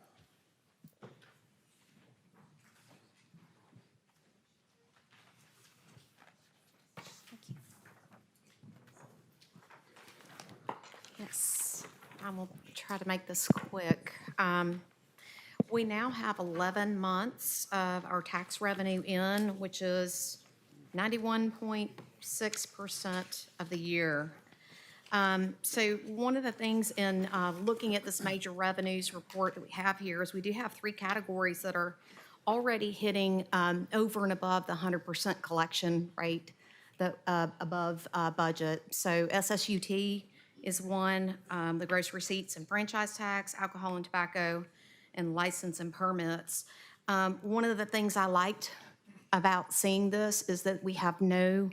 Yes, I will try to make this quick. We now have 11 months of our tax revenue in, which is 91.6% of the year. So one of the things in looking at this major revenues report that we have here is we do have 3 categories that are already hitting over and above the 100% collection rate, above budget. So SSUT is one, the gross receipts and franchise tax, alcohol and tobacco, and license and permits. One of the things I liked about seeing this is that we have no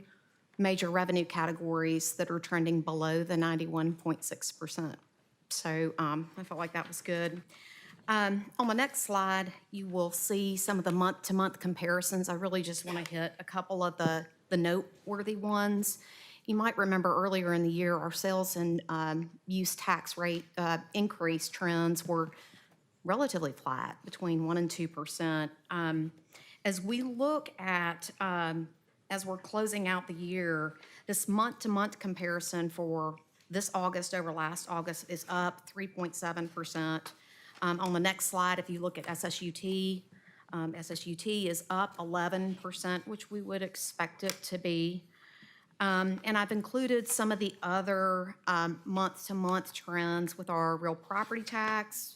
major revenue categories that are trending below the 91.6%. So I felt like that was good. On the next slide, you will see some of the month-to-month comparisons. I really just want to hit a couple of the noteworthy ones. You might remember earlier in the year, our sales and use tax rate increase trends were relatively flat, between 1% and 2%. As we look at, as we're closing out the year, this month-to-month comparison for this August over last August is up 3.7%. On the next slide, if you look at SSUT, SSUT is up 11%, which we would expect it to be. And I've included some of the other month-to-month trends with our real property tax,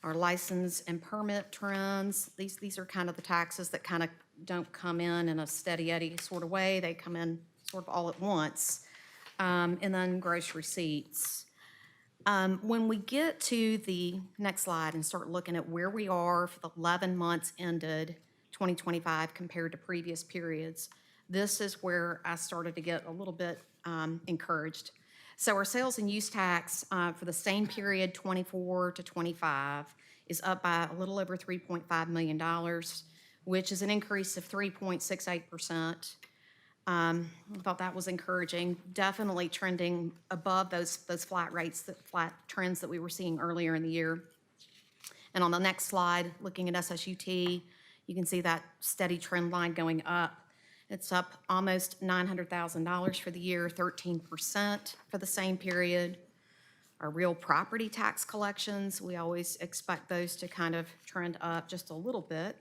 our license and permit trends. These are kind of the taxes that kind of don't come in a steady Eddie sort of way. They come in sort of all at once. And then gross receipts. When we get to the next slide and start looking at where we are for the 11 months ended 2025 compared to previous periods, this is where I started to get a little bit encouraged. So our sales and use tax for the same period, 24 to 25, is up by a little over $3.5 million, which is an increase of 3.68%. I thought that was encouraging, definitely trending above those flat rates, flat trends that we were seeing earlier in the year. And on the next slide, looking at SSUT, you can see that steady trend line going up. It's up almost $900,000 for the year, 13% for the same period. Our real property tax collections, we always expect those to kind of trend up just a little bit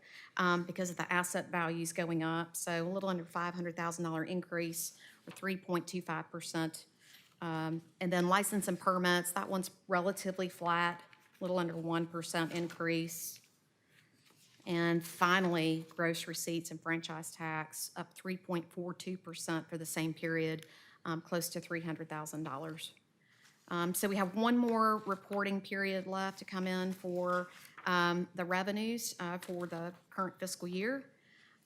because of the asset values going up. So a little under $500,000 increase, or 3.25%. And then license and permits, that one's relatively flat, a little under 1% increase. And finally, gross receipts and franchise tax up 3.42% for the same period, close to $300,000. So we have one more reporting period left to come in for the revenues for the current fiscal year.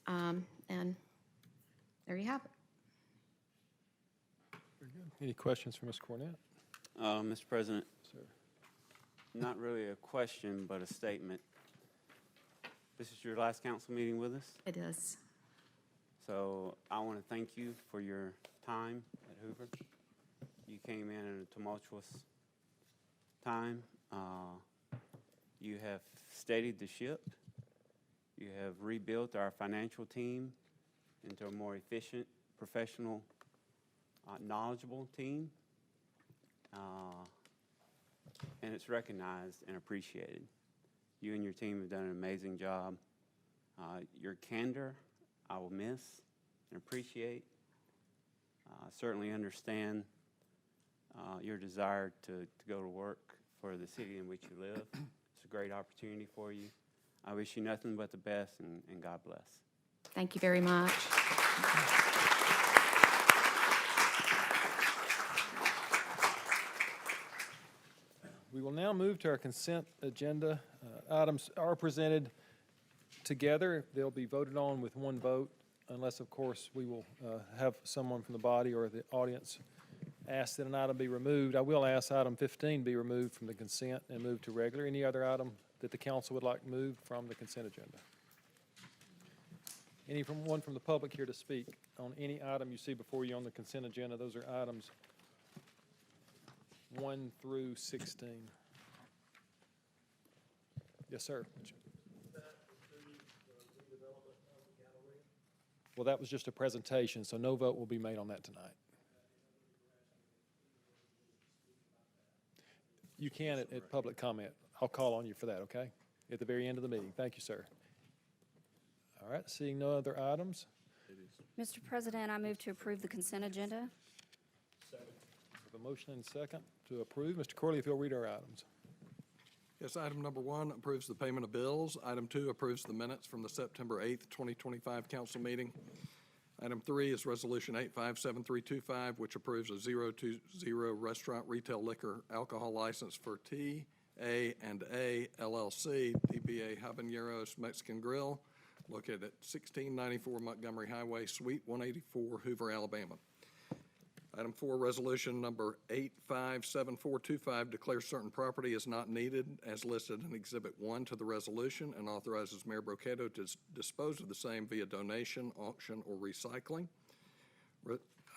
And there you have it. Very good. Any questions for Ms. Cornett? Mr. President, Sir. not really a question, but a statement. This is your last council meeting with us, It is. so I want to thank you for your time at Hoover. You came in a tumultuous time. You have steadied the ship. You have rebuilt our financial team into a more efficient, professional, knowledgeable team. And it's recognized and appreciated. You and your team have done an amazing job. Your candor, I will miss and appreciate. I certainly understand your desire to go to work for the city in which you live. It's a great opportunity for you. I wish you nothing but the best, and God bless. Thank you very much. We will now move to our consent agenda. Items are presented together. They'll be voted on with one vote, unless, of course, we will have someone from the body or the audience ask that an item be removed. I will ask item 15 be removed from the consent and moved to regular. Any other item that the council would like moved from the consent agenda? Anyone from the public here to speak on any item you see before you on the consent agenda? Those are items 1 through 16. Yes, sir. Well, that was just a presentation, so no vote will be made on that tonight. You can at public comment. I'll call on you for that, okay? At the very end of the meeting. Thank you, sir. All right, seeing no other items. Mr. President, I move to approve the consent agenda. We have a motion and a second to approve. Mr. Corley, if you'll read our items. Yes, item number 1 approves the payment of bills. Item 2 approves the minutes from the September 8th, 2025 council meeting. Item 3 is Resolution 857325, which approves a 020 restaurant retail liquor alcohol license for T.A.&A. LLC, DBA Habaneros Mexican Grill, located at 1694 Montgomery Highway, Suite 184, Hoover, Alabama. Item 4, resolution number 857425 declares certain property is not needed as listed in Exhibit 1 to the resolution and authorizes Mayor Brocato to dispose of the same via donation, auction, or recycling.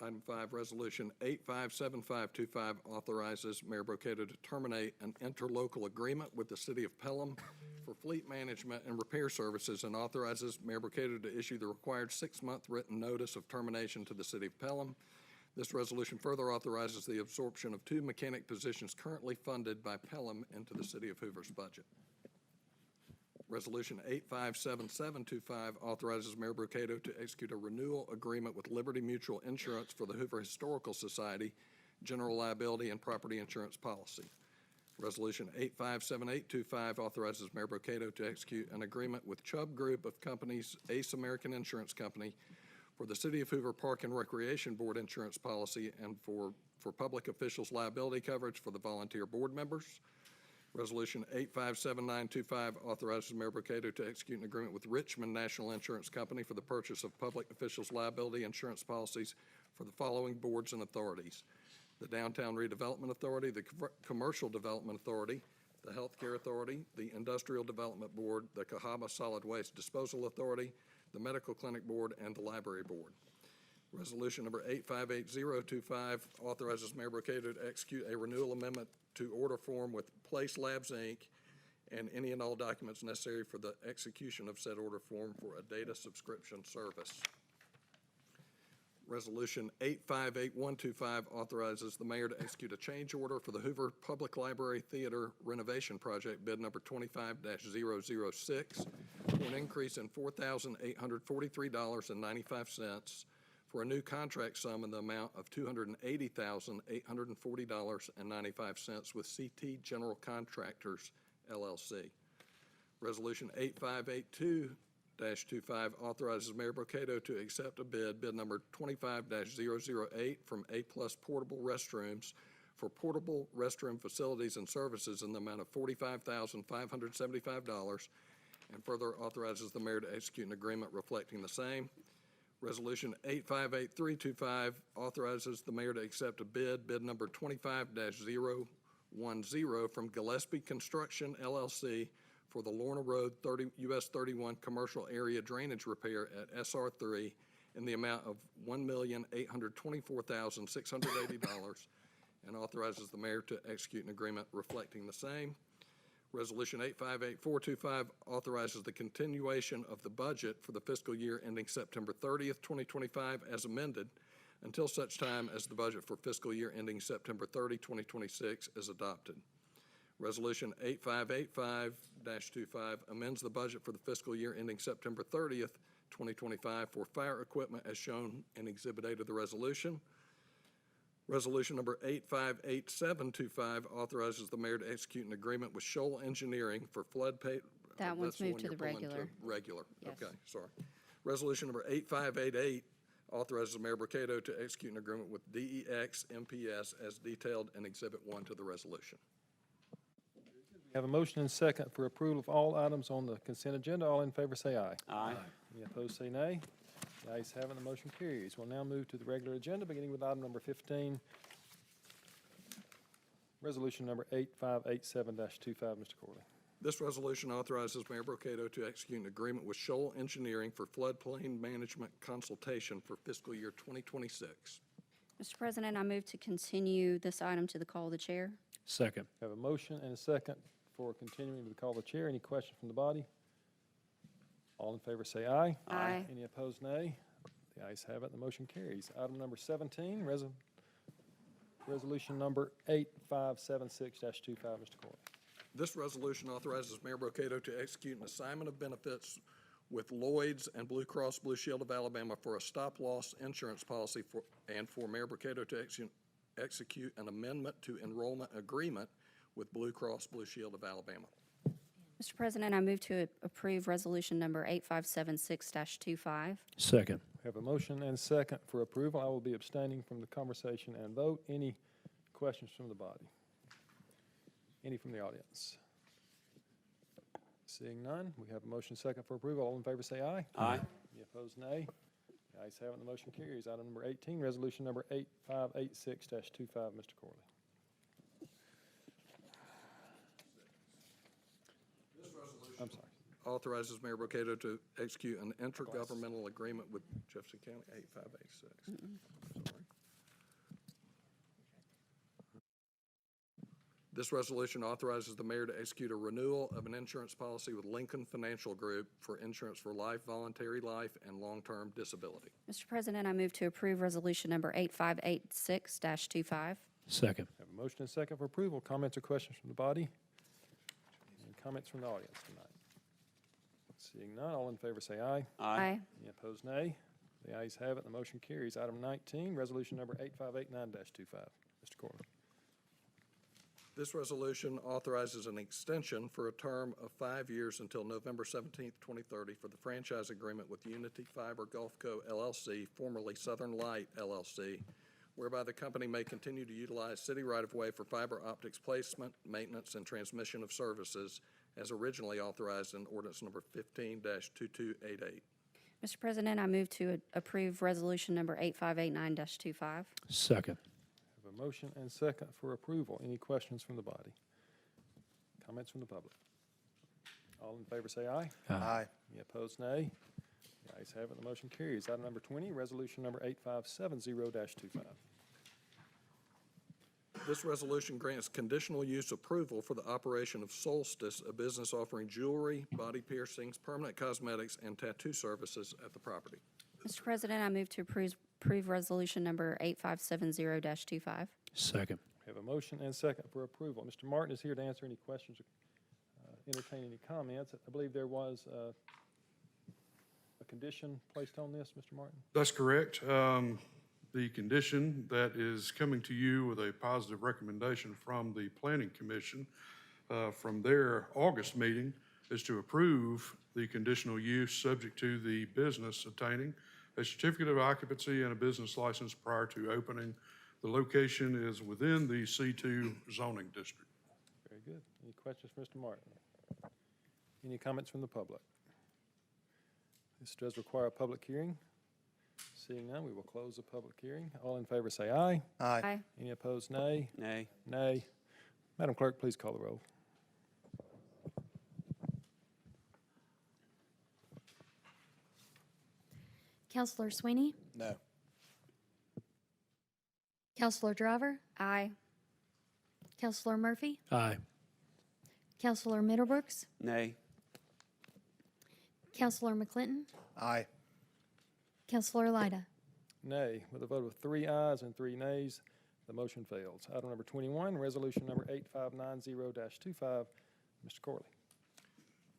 Item 5, resolution 857525 authorizes Mayor Brocato to terminate an interlocal agreement with the city of Pelham for fleet management and repair services and authorizes Mayor Brocato to issue the required 6-month written notice of termination to the city of Pelham. This resolution further authorizes the absorption of 2 mechanic positions currently funded by Pelham into the city of Hoover's budget. Resolution 857725 authorizes Mayor Brocato to execute a renewal agreement with Liberty Mutual Insurance for the Hoover Historical Society, general liability and property insurance policy. Resolution 857825 authorizes Mayor Brocato to execute an agreement with Chubb Group of Companies, Ace American Insurance Company, for the City of Hoover Park and Recreation Board insurance policy and for public officials liability coverage for the volunteer board members. Resolution 857925 authorizes Mayor Brocato to execute an agreement with Richmond National Insurance Company for the purchase of public officials liability insurance policies for the following boards and authorities: the Downtown Redevelopment Authority, the Commercial Development Authority, the Healthcare Authority, the Industrial Development Board, the Cahaba Solid Waste Disposal Authority, the Medical Clinic Board, and the Library Board. Resolution number 858025 authorizes Mayor Brocato to execute a renewal amendment to order form with Place Labs, Inc., and any and all documents necessary for the execution of said order form for a data subscription service. Resolution 858125 authorizes the mayor to execute a change order for the Hoover Public Library Theater renovation project, bid number 25-006, for an increase in $4,843.95 for a new contract sum in the amount of $280,840.95 with CT General Contractors, LLC. Resolution 8582-25 authorizes Mayor Brocato to accept a bid number 25-008 from A-Plus Portable Restrooms for portable restroom facilities and services in the amount of $45,575, and further authorizes the mayor to execute an agreement reflecting the same. Resolution 858325 authorizes the mayor to accept a bid number 25-010 from Gillespie Construction, LLC, for the Lorna Road US 31 commercial area drainage repair at SR3 in the amount of $1,824,680, and authorizes the mayor to execute an agreement reflecting the same. Resolution 858425 authorizes the continuation of the budget for the fiscal year ending September 30th, 2025 as amended until such time as the budget for fiscal year ending September 30, 2026 is adopted. Resolution 8585-25 amends the budget for the fiscal year ending September 30th, 2025 for fire equipment as shown in Exhibit A to the resolution. Resolution number 858725 authorizes the mayor to execute an agreement with Shoal Engineering for flood pay. That one's that's the moved one to you're the pulling regular. Regular, Yes. okay, sorry. Resolution number 8588 authorizes Mayor Brocato to execute an agreement with DEX MPS as detailed in Exhibit 1 to the resolution. We have a motion and second for approval of all items on the consent agenda. All in favor say aye. Aye. Any opposed say nay. The ayes have it, the motion carries. We'll now move to the regular agenda, beginning with item number 15, resolution number 8587-25, Mr. Corley. This resolution authorizes Mayor Brocato to execute an agreement with Shoal Engineering for floodplain management consultation for fiscal year 2026. Mr. President, I move to continue this item to the call of the chair. Second. Have a motion and a second for continuing to the call of the chair. Any questions from the body? All in favor say aye. Aye. Any opposed, nay. The ayes have it, the motion carries. Item number 17, resolution number 8576-25, Mr. Corley. This resolution authorizes Mayor Brocato to execute an assignment of benefits with Lloyd's and Blue Cross Blue Shield of Alabama for a stop-loss insurance policy for Mayor Brocato to execute an amendment to enrollment agreement with Blue Cross Blue Shield of Alabama. Mr. President, I move to approve resolution number 8576-25. Second. Have a motion and second for approval. I will be abstaining from the conversation and vote. Any questions from the body? Any from the audience? Seeing none, we have a motion second for approval. All in favor say aye. Aye. Any opposed, nay. The ayes have it, and the motion carries. Item number 18, resolution number 8586-25, Mr. Corley. I'm sorry. Authorizes Mayor Bocato to execute an intergovernmental agreement with Jefferson County, 8586. Sorry. This resolution authorizes the mayor to execute a renewal of an insurance policy with Lincoln Financial Group for insurance for life, voluntary life, and long-term disability. Mr. President, I move to approve resolution number 8586-25. Second. Have a motion and second for approval. Comments or questions from the body? Any comments from the audience tonight? Seeing none, all in favor say aye. Aye. Any opposed, nay. The ayes have it, and the motion carries. Item 19, resolution number 8589-25. Mr. Corley. This resolution authorizes an extension for a term of 5 years until November 17th, 2030 for the franchise agreement with Unity Fiber Gulfco LLC, formerly Southern Light LLC, whereby the company may continue to utilize city right-of-way for fiber optics placement, maintenance, and transmission of services as originally authorized in ordinance number 15-2288. Mr. President, I move to approve resolution number 8589-25. Second. Have a motion and second for approval. Any questions from the body? Comments from the public? All in favor say aye. Aye. Any opposed, nay. The ayes have it, the motion carries. Item number 20, resolution number 8570-25. This resolution grants conditional use approval for the operation of Solstice, a business offering jewelry, body piercings, permanent cosmetics, and tattoo services at the property. Mr. President, I move to approve resolution number 8570-25. We Second. have a motion and second for approval. Mr. Martin is here to answer any questions or entertain any comments. I believe there was a condition placed on this, Mr. Martin? That's correct. The condition that is coming to you with a positive recommendation from the Planning Commission from their August meeting is to approve the conditional use subject to the business obtaining a certificate of occupancy and a business license prior to opening. The location is within the C2 zoning district. Very good. Any questions for Mr. Martin? Any comments from the public? This does require a public hearing. Seeing none, we will close the public hearing. All in favor say aye. Aye. Any opposed, nay. Nay. Nay. Madam Clerk, please call the roll. Counselor Sweeney? No. Counselor Driver? Aye. Counselor Murphy? Aye. Counselor Middlebrooks? Nay. Counselor McClinton? Aye. Counselor Elaina? Nay. With a vote of 3 ayes and 3 nays, the motion fails. Item number 21, resolution number 8590-25. Mr. Corley.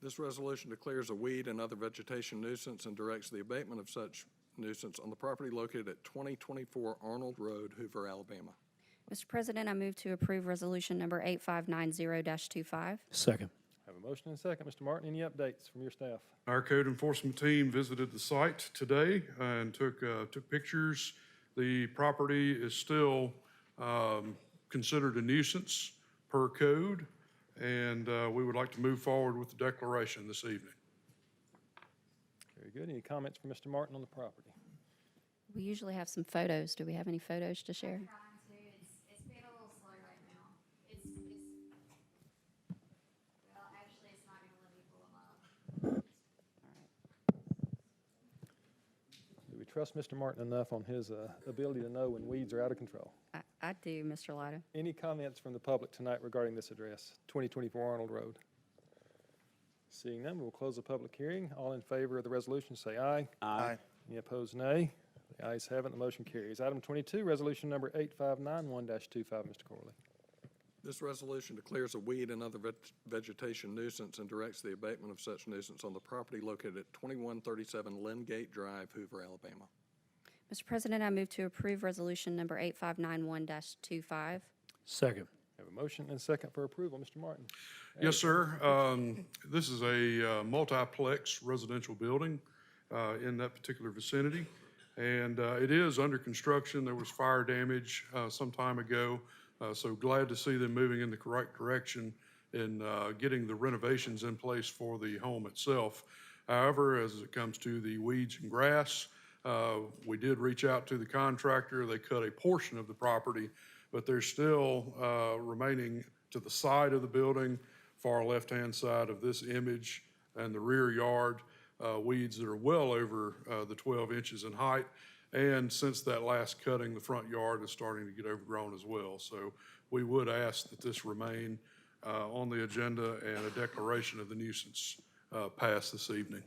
This resolution declares a weed and other vegetation nuisance and directs the abatement of such nuisance on the property located at 2024 Arnold Road, Hoover, Alabama. Mr. President, I move to approve resolution number 8590-25. Second. Have a motion and a second. Mr. Martin, any updates from your staff? Our code enforcement team visited the site today and took pictures. The property is still considered a nuisance per code, and we would like to move forward with the declaration this evening. Very good. Any comments from Mr. Martin on the property? We usually have some photos. Do we have any photos to share? It's been a little slow right now. Well, actually, it's not going to let me pull them up. Do we trust Mr. Martin enough on his ability to know when weeds are out of control? I do, Mr. Lido. Any comments from the public tonight regarding this address, 2024 Arnold Road? Seeing none, we will close the public hearing. All in favor of the resolution say aye. Aye. Any opposed, nay. The ayes have it, the motion carries. Item 22, resolution number 8591-25, Mr. Corley. This resolution declares a weed and other vegetation nuisance and directs the abatement of such nuisance on the property located at 2137 Lingate Drive, Hoover, Alabama. Mr. President, I move to approve resolution number 8591-25. Second. Have a motion and second for approval. Mr. Martin. Yes, sir. This is a multiplex residential building in that particular vicinity, and it is under construction. There was fire damage some time ago, so glad to see them moving in the correct direction in getting the renovations in place for the home itself. However, as it comes to the weeds and grass, we did reach out to the contractor. They cut a portion of the property, but there's still remaining to the side of the building, far left-hand side of this image, and the rear yard, weeds that are well over the 12 inches in height. And since that last cutting, the front yard is starting to get overgrown as well. So we would ask that this remain on the agenda and a declaration of the nuisance pass this evening.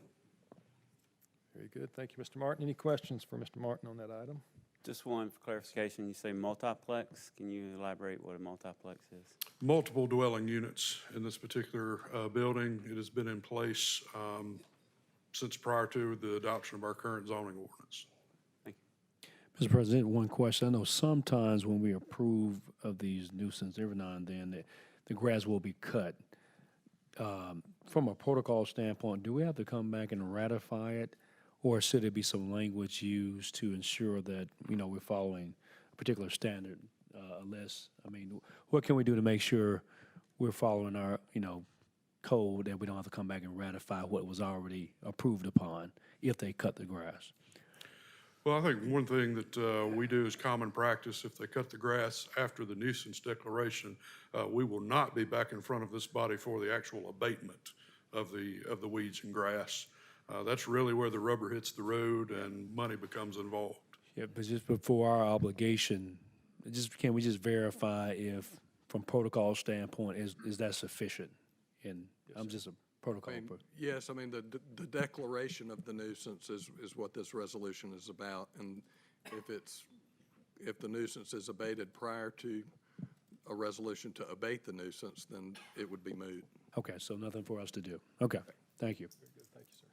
Very good. Thank you, Mr. Martin. Any questions for Mr. Martin on that item? Just one for clarification. You say multiplex. Can you elaborate what a multiplex is? Multiple dwelling units in this particular building. It has been in place since prior to the adoption of our current zoning ordinance. Mr. President, one question. I know sometimes when we approve of these nuisance, every now and then, the grass will be cut. From a protocol standpoint, do we have to come back and ratify it? Or should there be some language used to ensure that, we're following a particular standard less? I mean, what can we do to make sure we're following our, code, and we don't have to come back and ratify what was already approved upon if they cut the grass? Well, I think one thing that we do is common practice. If they cut the grass after the nuisance declaration, we will not be back in front of this body for the actual abatement of the weeds and grass. That's really where the rubber hits the road and money becomes involved. Yeah, but just before our obligation, can we just verify if, from protocol standpoint, is that sufficient? And I'm just a protocol. Yes, I mean, the declaration of the nuisance is what this resolution is about. And if the nuisance is abated prior to a resolution to abate the nuisance, then it would be moot. Okay, so nothing for us to do. Okay, thank you. Very good. Thank you, sir.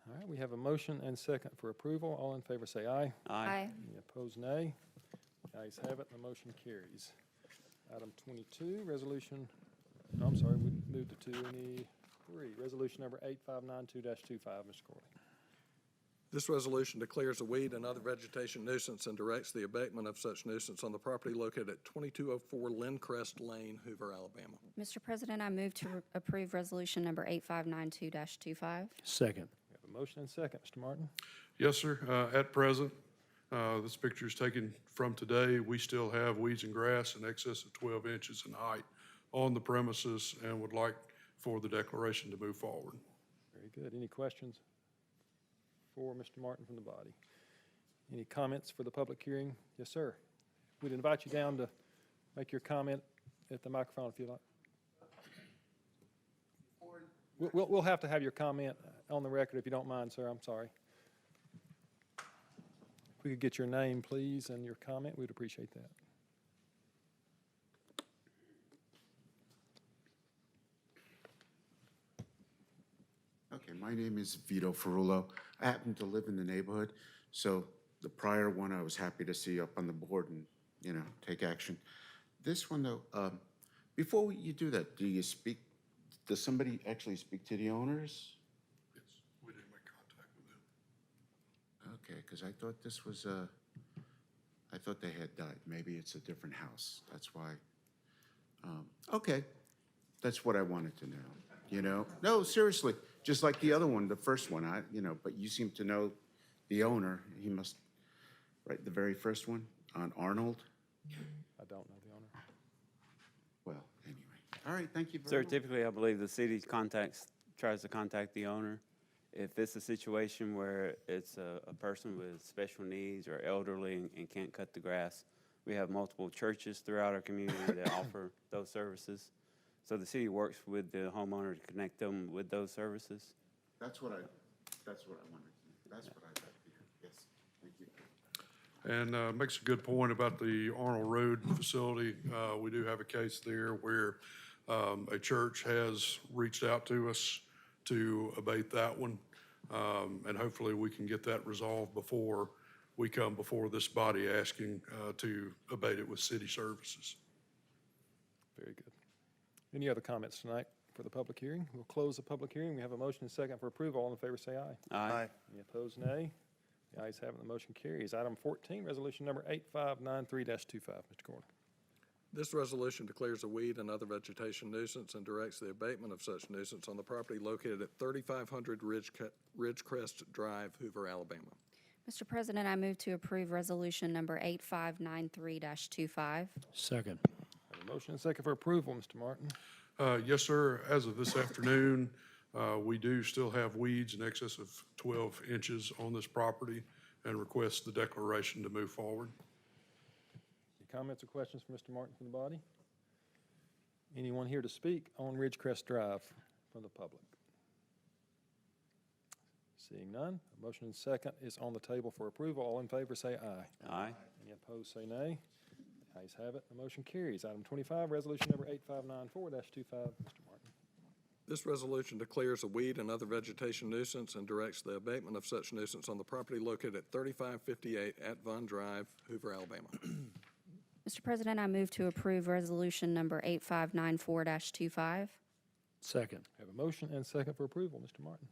All right, we have a motion and second for approval. All in favor say aye. Aye. Any opposed, nay. The ayes have it, and the motion carries. Item 22, resolution, no, I'm sorry, we moved to 23, resolution number 8592-25, Mr. Corley. This resolution declares a weed and other vegetation nuisance and directs the abatement of such nuisance on the property located at 2204 Lindcrest Lane, Hoover, Alabama. Mr. President, I move to approve resolution number 8592-25. Second. We have a motion and second. Mr. Martin? Yes, sir. At present, this picture is taken from today. We still have weeds and grass in excess of 12 inches in height on the premises and would like for the declaration to move forward. Very good. Any questions for Mr. Martin from the body? Any comments for the public hearing? Yes, sir. We'd invite you down to make your comment at the microphone if you like. We'll have to have your comment on the record if you don't mind, sir. I'm sorry. If we could get your name, please, and your comment, we'd appreciate that. Okay, my name is Vito Ferrulo. I happen to live in the neighborhood, so the prior one I was happy to see up on the board and, take action. This one, though, before you do that, does somebody actually speak to the owners? Yes, we did make contact with them. Okay, because I thought this was, I thought they had died. Maybe it's a different house. That's why. Okay, that's what I wanted to know, No, seriously. Just like the other one, the first one, but you seem to know the owner. He must, right, the very first one on Arnold? I don't know the owner. Well, anyway. All right, thank you Sir, very much. typically, I believe the city tries to contact the owner. If it's a situation where it's a person with special needs or elderly and can't cut the grass, we have multiple churches throughout our community that offer those services. So the city works with the homeowner to connect them with those services. That's what I wanted to know. That's what I'd like to hear. Yes, thank you. And makes a good point about the Arnold Road facility. We do have a case there where a church has reached out to us to abate that one. And hopefully we can get that resolved before we come before this body asking to abate it with city services. Very good. Any other comments tonight for the public hearing? We'll close the public hearing. We have a motion and second for approval. All in favor say aye. Aye. Any opposed, nay. The ayes have it, the motion carries. Item 14, resolution number 8593-25, Mr. Corley. This resolution declares a weed and other vegetation nuisance and directs the abatement of such nuisance on the property located at 3500 Ridgecrest Drive, Hoover, Alabama. Mr. President, I move to approve resolution number 8593-25. Second. Have a motion and second for approval, Mr. Martin. Yes, sir. As of this afternoon, we do still have weeds in excess of 12 inches on this property and request the declaration to move forward. Any comments or questions for Mr. Martin from the body? Anyone here to speak on Ridgecrest Drive from the public? Seeing none, a motion and second is on the table for approval. All in favor say aye. Aye. Any opposed say nay. The ayes have it, the motion carries. Item 25, resolution number 8594-25, Mr. Martin. This resolution declares a weed and other vegetation nuisance and directs the abatement of such nuisance on the property located at 3558 at Vaughn Drive, Hoover, Alabama. Mr. President, I move to approve resolution number 8594-25. Second. Have a motion and second for approval, Mr. Martin.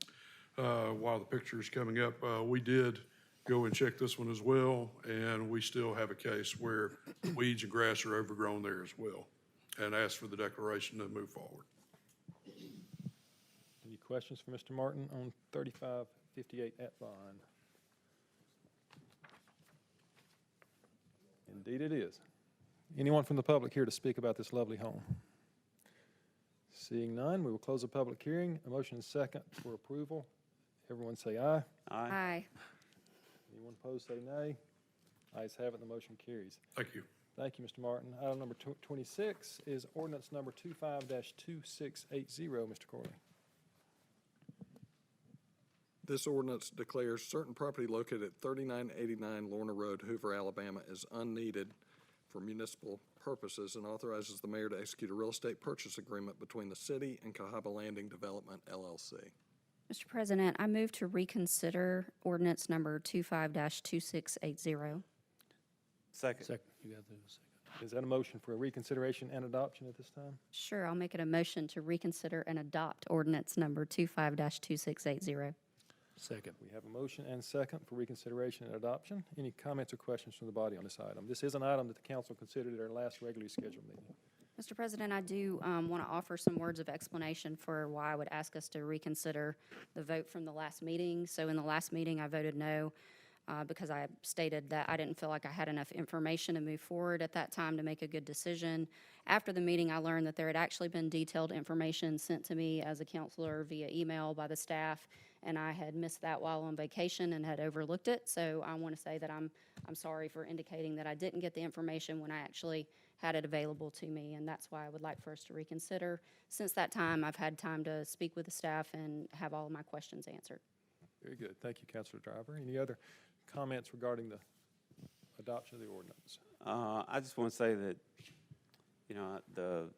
While the picture is coming up, we did go and check this one as well, and we still have a case where weeds and grass are overgrown there as well, and ask for the declaration to move forward. Any questions for Mr. Martin on 3558 at Vaughn? Indeed it is. Anyone from the public here to speak about this lovely home? Seeing none, we will close the public hearing. A motion and second for approval. Everyone say aye. Aye. Anyone opposed say nay. Ayes have it, the motion carries. Thank you. Thank you, Mr. Martin. Item number 26 is ordinance number 25-2680. Mr. Corley. This ordinance declares certain property located at 3989 Lorna Road, Hoover, Alabama is unneeded for municipal purposes and authorizes the mayor to execute a real estate purchase agreement between the city and Cahaba Landing Development, LLC. Mr. President, I move to reconsider ordinance number 25-2680. Second. Second. You got the second. Is that a motion for a reconsideration and adoption at this time? Sure, I'll make it a motion to reconsider and adopt ordinance number 25-2680. Second. We have a motion and second for reconsideration and adoption. Any comments or questions from the body on this item? This is an item that the council considered at our last regularly scheduled meeting. Mr. President, I do want to offer some words of explanation for why I would ask us to reconsider the vote from the last meeting. So in the last meeting, I voted no because I stated that I didn't feel like I had enough information to move forward at that time to make a good decision. After the meeting, I learned that there had actually been detailed information sent to me as a counselor via email by the staff, and I had missed that while on vacation and had overlooked it. So I want to say that I'm sorry for indicating that I didn't get the information when I actually had it available to me, and that's why I would like for us to reconsider. Since that time, I've had time to speak with the staff and have all of my questions answered. Very good. Thank you, Councilor Driver. Any other comments regarding the adoption of the ordinance? I just want to say that, the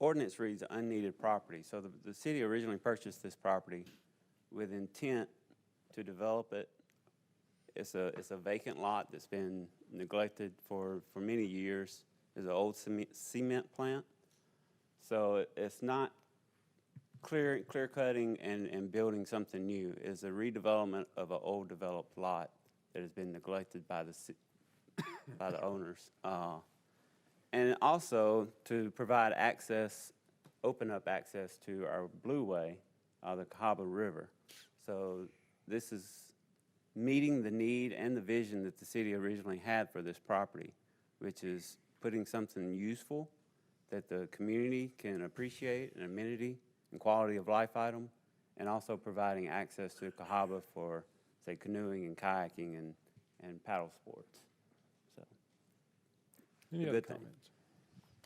ordinance reads unneeded property. So the city originally purchased this property with intent to develop it. It's a vacant lot that's been neglected for many years. There's an old cement plant. So it's not clear cutting and building something new. It's a redevelopment of an old developed lot that has been neglected by the owners. And also to provide access, open up access to our Blueway, the Cahaba River. So this is meeting the need and the vision that the city originally had for this property, which is putting something useful that the community can appreciate, an amenity and quality of life item, and also providing access to Cahaba for, say, canoeing and kayaking and paddle sports. So, Any a other good thing. comments?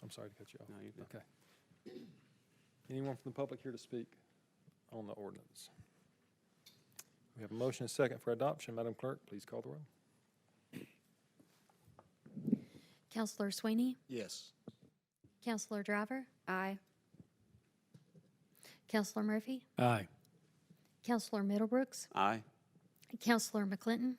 I'm sorry to cut you off. No, you're good. Okay. Anyone from the public here to speak on the ordinance? We have a motion and second for adoption. Madam Clerk, please call the roll. Counselor Sweeney? Yes. Counselor Driver? Aye. Counselor Murphy? Aye. Counselor Middlebrooks? Aye. Counselor McClinton?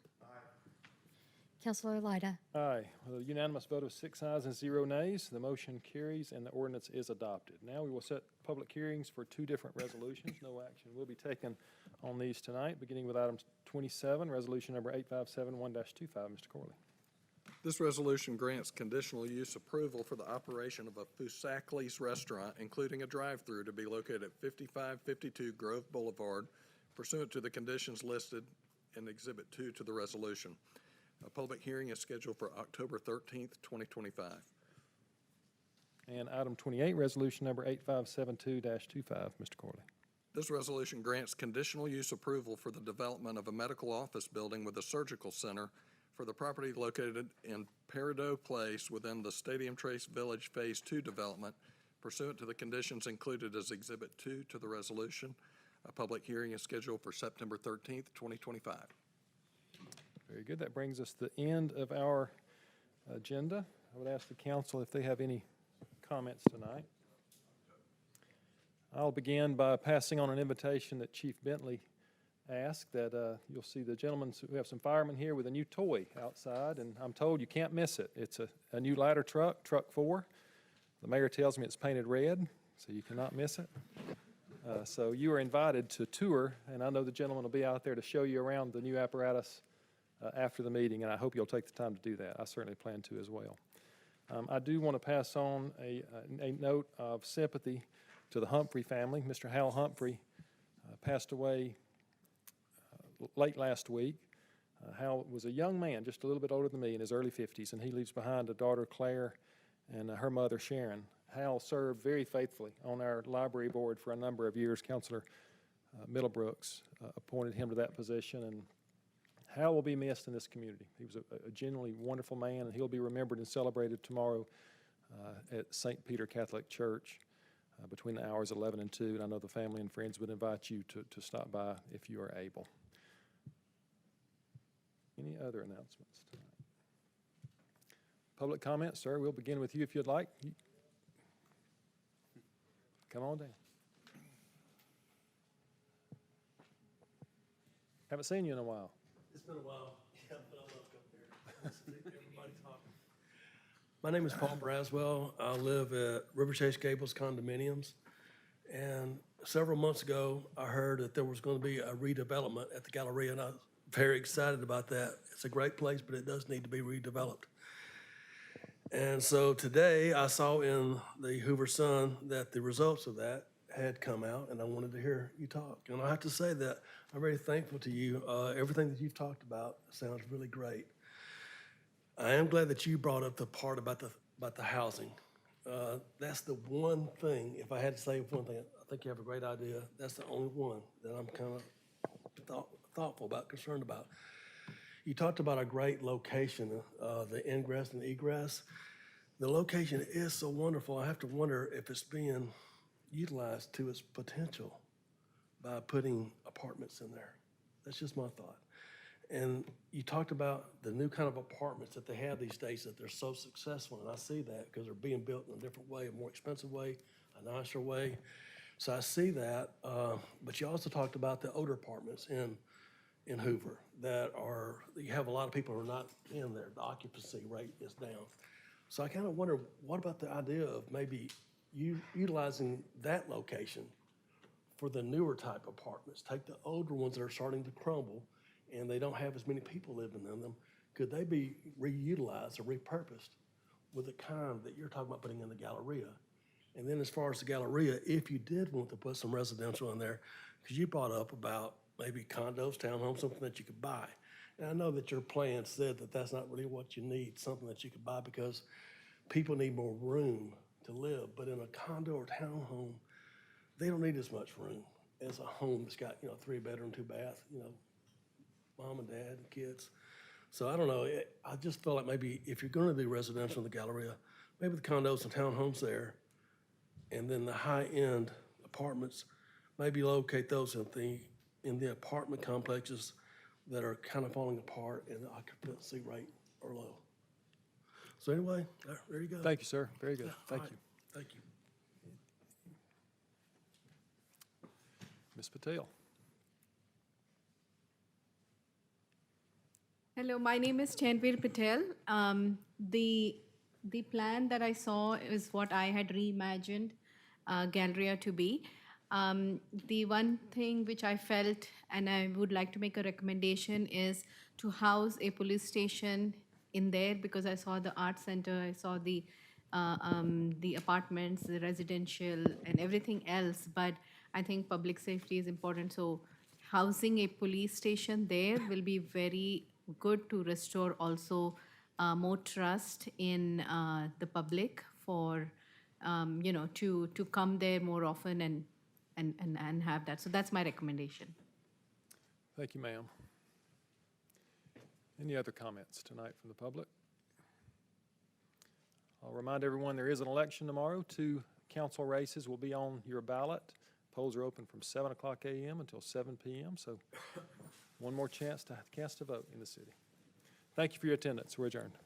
Counselor Elaina? Aye. With a unanimous vote of 6 ayes and 0 nays, the motion carries and the ordinance is adopted. Now we will set public hearings for 2 different resolutions. No action will be taken on these tonight, beginning with item 27, resolution number 8571-25. Mr. Corley. This resolution grants conditional use approval for the operation of a Fusakli's restaurant, including a drive-through to be located at 5552 Grove Boulevard pursuant to the conditions listed in Exhibit 2 to the resolution. A public hearing is scheduled for October 13th, 2025. And item 28, resolution number 8572-25, Mr. Corley. This resolution grants conditional use approval for the development of a medical office building with a surgical center for the property located in Peridot Place within the Stadium Trace Village Phase 2 development pursuant to the conditions included as Exhibit 2 to the resolution. A public hearing is scheduled for September 13th, 2025. Very good. That brings us to the end of our agenda. I would ask the council if they have any comments tonight. I'll begin by passing on an invitation that Chief Bentley asked, that you'll see the gentlemen, we have some firemen here with a new toy outside, and I'm told you can't miss it. It's a new ladder truck, Truck 4. The mayor tells me it's painted red, so you cannot miss it. So you are invited to tour, and I know the gentleman will be out there to show you around the new apparatus after the meeting, and I hope you'll take the time to do that. I certainly plan to as well. I do want to pass on a note of sympathy to the Humphrey family. Mr. Hal Humphrey passed away late last week. Hal was a young man, just a little bit older than me, in his early 50s, and he leaves behind a daughter, Claire, and her mother, Sharon. Hal served very faithfully on our library board for a number of years. Councilor Middlebrooks appointed him to that position, and Hal will be missed in this community. He was a genuinely wonderful man, and he'll be remembered and celebrated tomorrow at St. Peter Catholic Church between the hours 11 and 2, and I know the family and friends would invite you to stop by if you are able. Any other announcements tonight? Public comment, sir. We'll begin with you if you'd like. Come on down. Haven't seen you in a while. It's been a while. Yeah, but I love coming here. Listen to everybody talking. My name is Paul Braswell. I live at River Chase Gables condominiums. And several months ago, I heard that there was going to be a redevelopment at the Galleria, and I was very excited about that. It's a great place, but it does need to be redeveloped. And so today, I saw in the Hoover Sun that the results of that had come out, and I wanted to hear you talk. And I have to say that I'm very thankful to you. Everything that you've talked about sounds really great. I am glad that you brought up the part about the housing. That's the one thing, if I had to say one thing, I think you have a great idea. That's the only one that I'm kind of thoughtful about, concerned about. You talked about a great location, the ingress and egress. The location is so wonderful. I have to wonder if it's being utilized to its potential by putting apartments in there. That's just my thought. And you talked about the new kind of apartments that they have these days, that they're so successful, and I see that because they're being built in a different way, a more expensive way, a nicer way. So I see that, but you also talked about the older apartments in Hoover that are, you have a lot of people who are not in there. The occupancy rate is down. So I kind of wonder, what about the idea of maybe utilizing that location for the newer type apartments? Take the older ones that are starting to crumble and they don't have as many people living in them. Could they be reutilized or repurposed with the kind that you're talking about putting in the Galleria? And then as far as the Galleria, if you did want to put some residential in there, because you brought up about maybe condos, townhomes, something that you could buy. And I know that your plan said that that's not really what you need, something that you could buy because people need more room to live. But in a condo or townhome, they don't need as much room as a home that's got, 3-bedroom, 2-bath, mom and dad and kids. So I don't know, I just felt like maybe if you're gonna do residential in the Galleria, maybe the condos and townhomes there, and then the high-end apartments, maybe locate those in the apartment complexes that are kind of falling apart and the occupancy rate are low. So anyway, there you go. Thank you, sir. Very good. Thank you. Thank you. Ms. Patel. Hello, my name is Chanveer Patel. The plan that I saw is what I had reimagined Galleria to be. The one thing which I felt, and I would like to make a recommendation, is to house a police station in there because I saw the art center, I saw the apartments, the residential, and everything else. But I think public safety is important. So housing a police station there will be very good to restore also more trust in the public for, to come there more often and have that. So that's my recommendation. Thank you, ma'am. Any other comments tonight from the public? I'll remind everyone there is an election tomorrow. 2 council races will be on your ballot. Polls are open from 7 o'clock a.m. until 7 p.m., so one more chance to cast a vote in the city. Thank you for your attendance. We're adjourned.